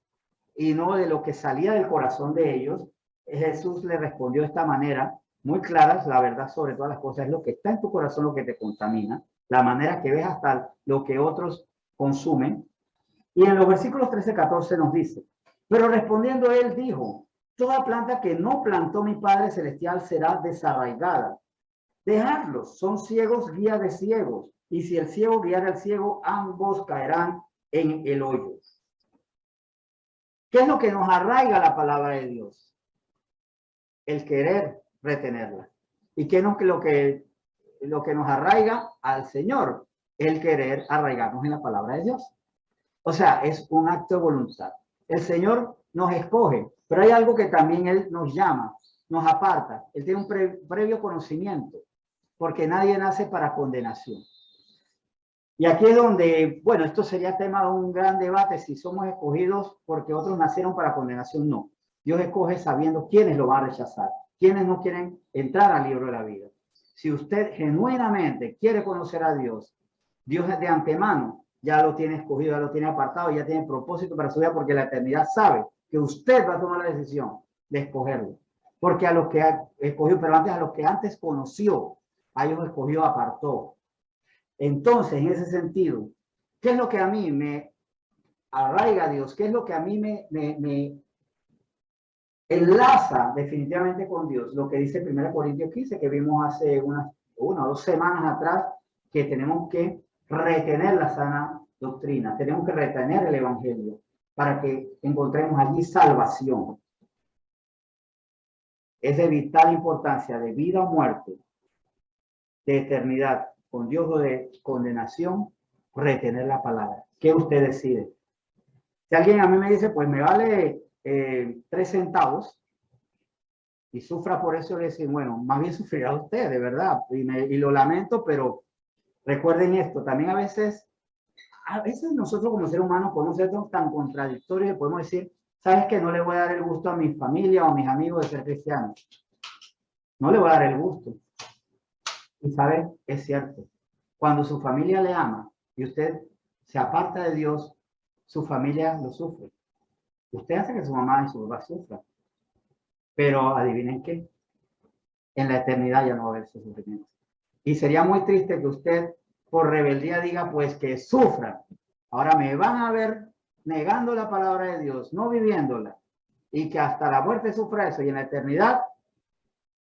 y no de lo que salía del corazón de ellos, Jesús le respondió de esta manera, muy clara, la verdad sobre todas las cosas, es lo que está en tu corazón lo que te contamina, la manera que ves hasta lo que otros consumen. Y en los versículos 13 y 14 nos dice, pero respondiendo él dijo, toda planta que no plantó mi Padre Celestial será desarraigada. Dejadlos, son ciegos, guía de ciegos. Y si el ciego guiara al ciego, ambos caerán en el hoyo. ¿Qué es lo que nos arraiga la palabra de Dios? El querer retenerla. ¿Y qué es lo que nos arraiga al Señor? El querer arraigarnos en la palabra de Dios. O sea, es un acto de voluntad. El Señor nos escoge, pero hay algo que también Él nos llama, nos aparta. Él tiene un previo conocimiento, porque nadie nace para condenación. Y aquí es donde, bueno, esto sería tema de un gran debate, si somos escogidos porque otros nacieron para condenación, no. Dios escoge sabiendo quiénes lo van a rechazar, quiénes no quieren entrar al libro de la vida. Si usted genuinamente quiere conocer a Dios, Dios de antemano ya lo tiene escogido, ya lo tiene apartado, ya tiene propósito para su vida, porque la eternidad sabe que usted va a tomar la decisión de escogerlo. Porque a los que ha escogido, pero antes a los que antes conoció, a ellos escogió, apartó. Entonces, en ese sentido, ¿qué es lo que a mí me arraiga a Dios? ¿Qué es lo que a mí me enlaza definitivamente con Dios? Lo que dice 1 Corintios 15, que vimos hace una o 2 semanas atrás, que tenemos que retener la sana doctrina, tenemos que retener el evangelio para que encontremos allí salvación. Es de vital importancia, de vida o muerte, de eternidad con Dios o de condenación, retener la palabra. ¿Qué usted decide? Si alguien a mí me dice, pues me vale 3 centavos y sufra por eso, le decir, bueno, más bien sufrirá usted, de verdad, y lo lamento, pero recuerden esto, también a veces nosotros como seres humanos podemos ser tan contradictorios y podemos decir, ¿sabes qué? No le voy a dar el gusto a mi familia o a mis amigos de ser cristianos. No le voy a dar el gusto. Y ¿sabes? Es cierto. Cuando su familia le ama y usted se aparta de Dios, su familia lo sufre. Usted hace que su mamá y su papá sufran. Pero adivinen qué. En la eternidad ya no va a haber ese sufrimiento. Y sería muy triste que usted por rebeldía diga, pues que sufran. Ahora me van a ver negando la palabra de Dios, no viviéndola. Y que hasta la muerte sufra eso. Y en la eternidad,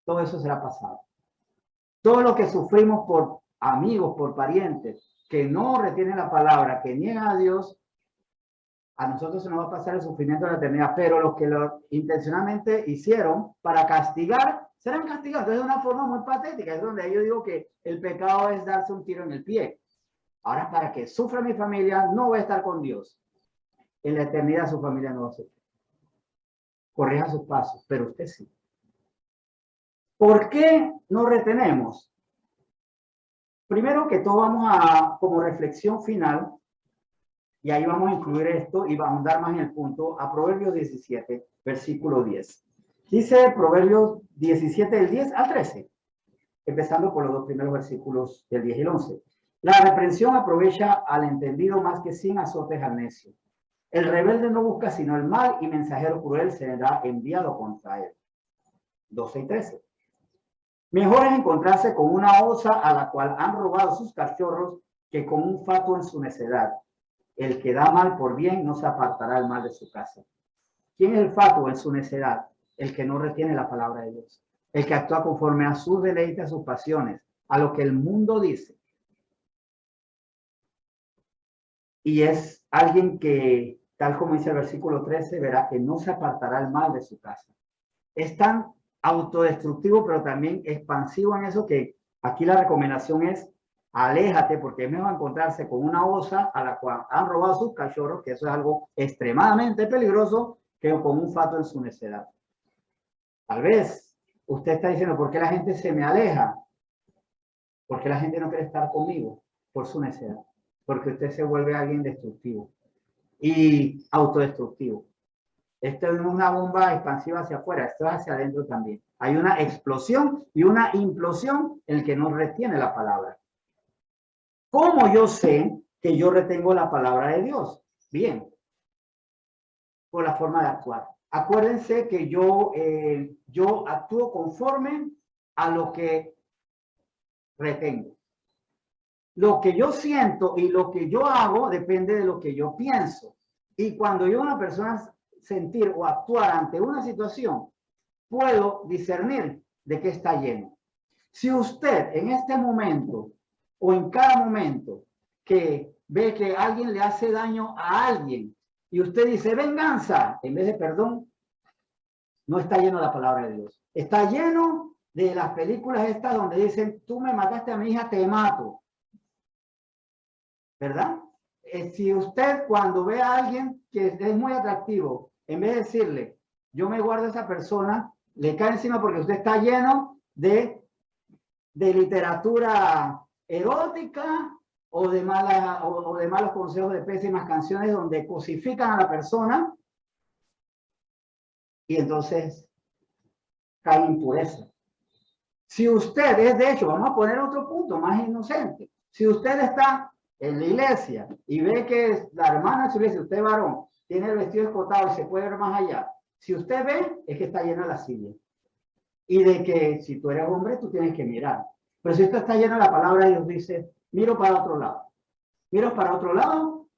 todo eso será pasado. Todo lo que sufrimos por amigos, por parientes, que no retienen la palabra, que niegan a Dios, a nosotros se nos va a pasar el sufrimiento de la eternidad, pero los que lo intencionalmente hicieron para castigar, serán castigados. Entonces, de una forma muy patética, es donde yo digo que el pecado es darse un tiro en el pie. Ahora, para que sufra mi familia, no voy a estar con Dios. En la eternidad su familia no va a sufrir. Corrija sus pasos, pero usted sí. ¿Por qué no retenemos? Primero que todo, vamos a, como reflexión final, y ahí vamos a incluir esto y vamos a ahondar más en el punto, a Proverbios 17, versículo 10. Dice Proverbios 17, del 10 al 13, empezando por los 2 primeros versículos del 10 y el 11. La reprensión aprovecha al entendido más que 100 azotes al necio. El rebelde no busca sino el mal y mensajero cruel será enviado contra él. 12 y 13. Mejor es encontrarse con una osa a la cual han robado sus cachorros que con un fatuo en su necedad. El que da mal por bien no se apartará el mal de su casa. ¿Quién es el fatuo en su necedad? El que no retiene la palabra de Dios. El que actúa conforme a sus deleites, a sus pasiones, a lo que el mundo dice. Y es alguien que, tal como dice el versículo 13, verá que no se apartará el mal de su casa. Es tan autodestructivo, pero también expansivo en eso que aquí la recomendación es aléjate, porque es mejor encontrarse con una osa a la cual han robado sus cachorros, que eso es algo extremadamente peligroso, que con un fatuo en su necedad. Tal vez usted está diciendo, ¿por qué la gente se me aleja? ¿Por qué la gente no quiere estar conmigo? Por su necedad. Porque usted se vuelve alguien destructivo y autodestructivo. Esto no es una bomba expansiva hacia afuera, esto es hacia adentro también. Hay una explosión y una implosión en el que no retiene la palabra. ¿Cómo yo sé que yo retengo la palabra de Dios? Bien, por la forma de actuar. Acuérdense que yo actúo conforme a lo que retengo. Lo que yo siento y lo que yo hago depende de lo que yo pienso. Y cuando yo una persona sentir o actuar ante una situación, puedo discernir de qué está lleno. Si usted en este momento o en cada momento que ve que alguien le hace daño a alguien y usted dice venganza en vez de perdón, no está lleno de la palabra de Dios. Está lleno de las películas estas donde dicen, tú me mataste a mi hija, te mato. ¿Verdad? Si usted cuando ve a alguien que es muy atractivo, en vez de decirle, yo me guardo a esa persona, le cae encima porque usted está lleno de literatura erótica, o de malos consejos de pésimas canciones donde cosifican a la persona y entonces cae impureza. Si usted es, de hecho, vamos a poner otro punto más inocente. Si usted está en la iglesia y ve que la hermana de su iglesia, usted varón, tiene el vestido escotado y se puede ver más allá, si usted ve, es que está llena la silla. Y de que si tú eres hombre, tú tienes que mirar. Pero si esto está lleno de la palabra de Dios, dice, miro para otro lado. Miro para otro lado,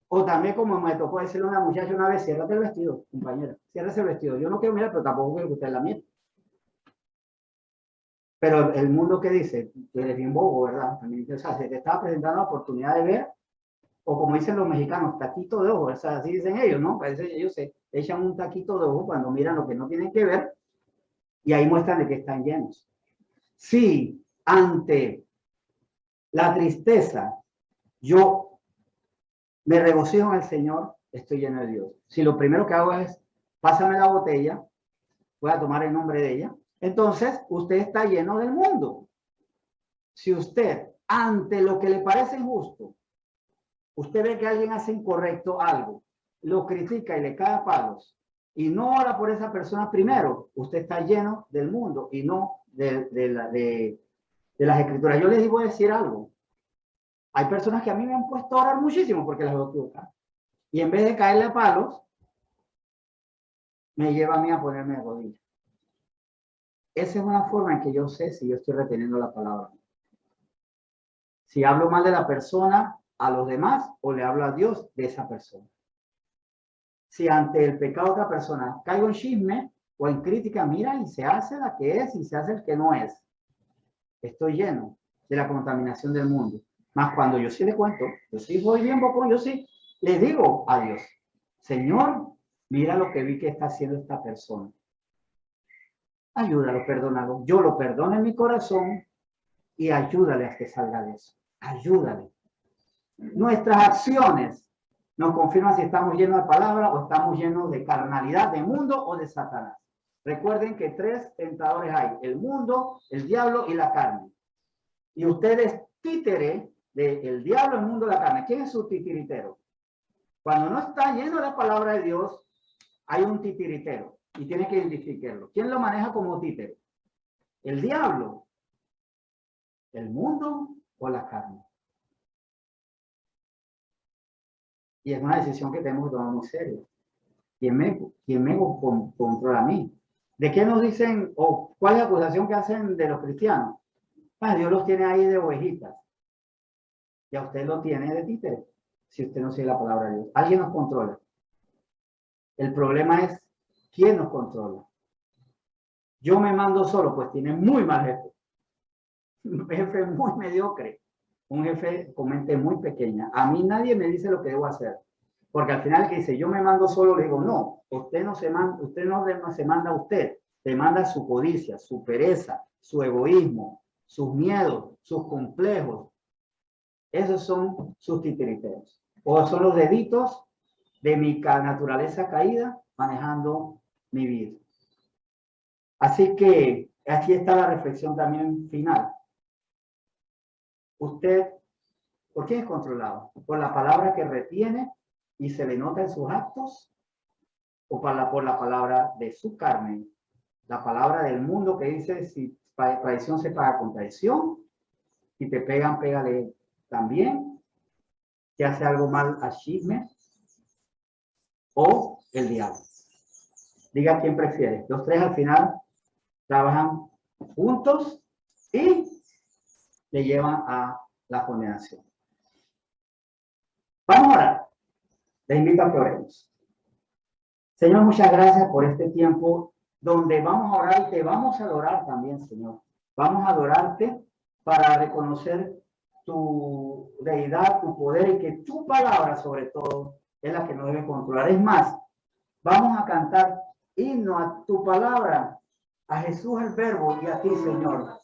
o también como me tocó decirle a una muchacha una vez, ciérrate el vestido, compañera, ciérrate el vestido. Yo no quiero mirar, pero tampoco quiero que usted la mire. Pero el mundo que dice, tú eres bien bobo, ¿verdad? O sea, se te estaba presentando la oportunidad de ver, o como dicen los mexicanos, taquito de ojo, o sea, así dicen ellos, ¿no? Parece que ellos se echan un taquito de ojo cuando miran lo que no tienen que ver, y ahí muestran de que están llenos. Si ante la tristeza yo me regocijo en el Señor, estoy lleno de Dios. Si lo primero que hago es, pásame la botella, voy a tomar el nombre de ella, entonces usted está lleno del mundo. Si usted, ante lo que le parece injusto, usted ve que alguien hace incorrecto algo, lo critica y le cae a palos, y no ora por esa persona primero, usted está lleno del mundo y no de las escrituras. Yo les digo decir algo. Hay personas que a mí me han puesto a orar muchísimo porque las veo equivocadas. Y en vez de caerle a palos, me lleva a mí a ponerme de rodillas. Esa es una forma en que yo sé si yo estoy reteniendo la palabra. Si hablo mal de la persona a los demás o le hablo a Dios de esa persona. Si ante el pecado de otra persona caigo en chisme o en crítica, mira, y se hace la que es y se hace el que no es. Estoy lleno de la contaminación del mundo. Más cuando yo sí le cuento, yo sí voy bien bocón, yo sí le digo a Dios, Señor, mira lo que vi que está haciendo esta persona. Ayúdalo, perdónalo. Yo lo perdono en mi corazón y ayúdale a que salga de eso. Ayúdale. Nuestras acciones nos confirman si estamos llenos de palabra o estamos llenos de carnalidad, de mundo o de Satanás. Recuerden que 3 tentadores hay: el mundo, el diablo y la carne. Y usted es títere del diablo, el mundo, la carne. ¿Quién es su titiritero? Cuando no está lleno de la palabra de Dios, hay un titiritero y tiene que identificarlo. ¿Quién lo maneja como títere? ¿El diablo, el mundo o la carne? Y es una decisión que tenemos que tomar muy serio. ¿Quién me controla a mí? ¿De qué nos dicen o cuál es la acusación que hacen de los cristianos? Ah, Dios los tiene ahí de ovejitas. Y a usted lo tiene de títere, si usted no sigue la palabra de Dios. Alguien nos controla. El problema es, ¿quién nos controla? Yo me mando solo, pues tiene muy mal jefe. Un jefe muy mediocre. Un jefe con mente muy pequeña. A mí nadie me dice lo que debo hacer. Porque al final el que dice, yo me mando solo, le digo, no, usted no se manda, usted no se manda a usted. Te manda su codicia, su pereza, su egoísmo, sus miedos, sus complejos. Esos son sus titiriteros. O son los deditos de mi naturaleza caída manejando mi vida. Así que aquí está la reflexión también final. Usted, ¿por qué es controlado? ¿Por la palabra que retiene y se le nota en sus actos? ¿O por la palabra de su carne? La palabra del mundo que dice, si traición se paga con traición, si te pegan, pégale también. Que hace algo mal a chisme, o el diablo. Diga quién prefiere. Los 3 al final trabajan juntos y le llevan a la condenación. Vamos a orar. Les invito a que oremos. Señor, muchas gracias por este tiempo donde vamos a orar y te vamos a adorar también, Señor. Vamos a adorarte para reconocer tu deidad, tu poder y que tu palabra sobre todo es la que nos debe controlar. Es más, vamos a cantar himno a tu palabra, a Jesús el Verbo y a ti, Señor.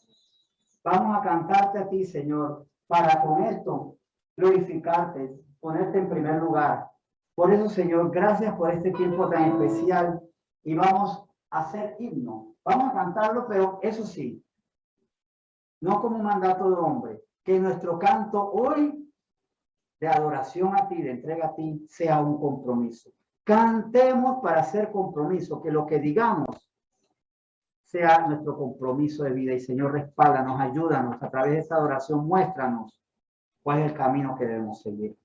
Vamos a cantarte a ti, Señor, para con esto glorificarte, ponerte en primer lugar. Por eso, Señor, gracias por este tiempo tan especial y vamos a hacer himno. Vamos a cantarlo, pero eso sí, no como un mandato de hombre, que nuestro canto hoy de adoración a ti, de entrega a ti, sea un compromiso. Cantemos para hacer compromiso, que lo que digamos sea nuestro compromiso de vida. Y Señor, respáldanos, ayúdanos a través de esta adoración, muéstranos cuál es el camino que debemos seguir.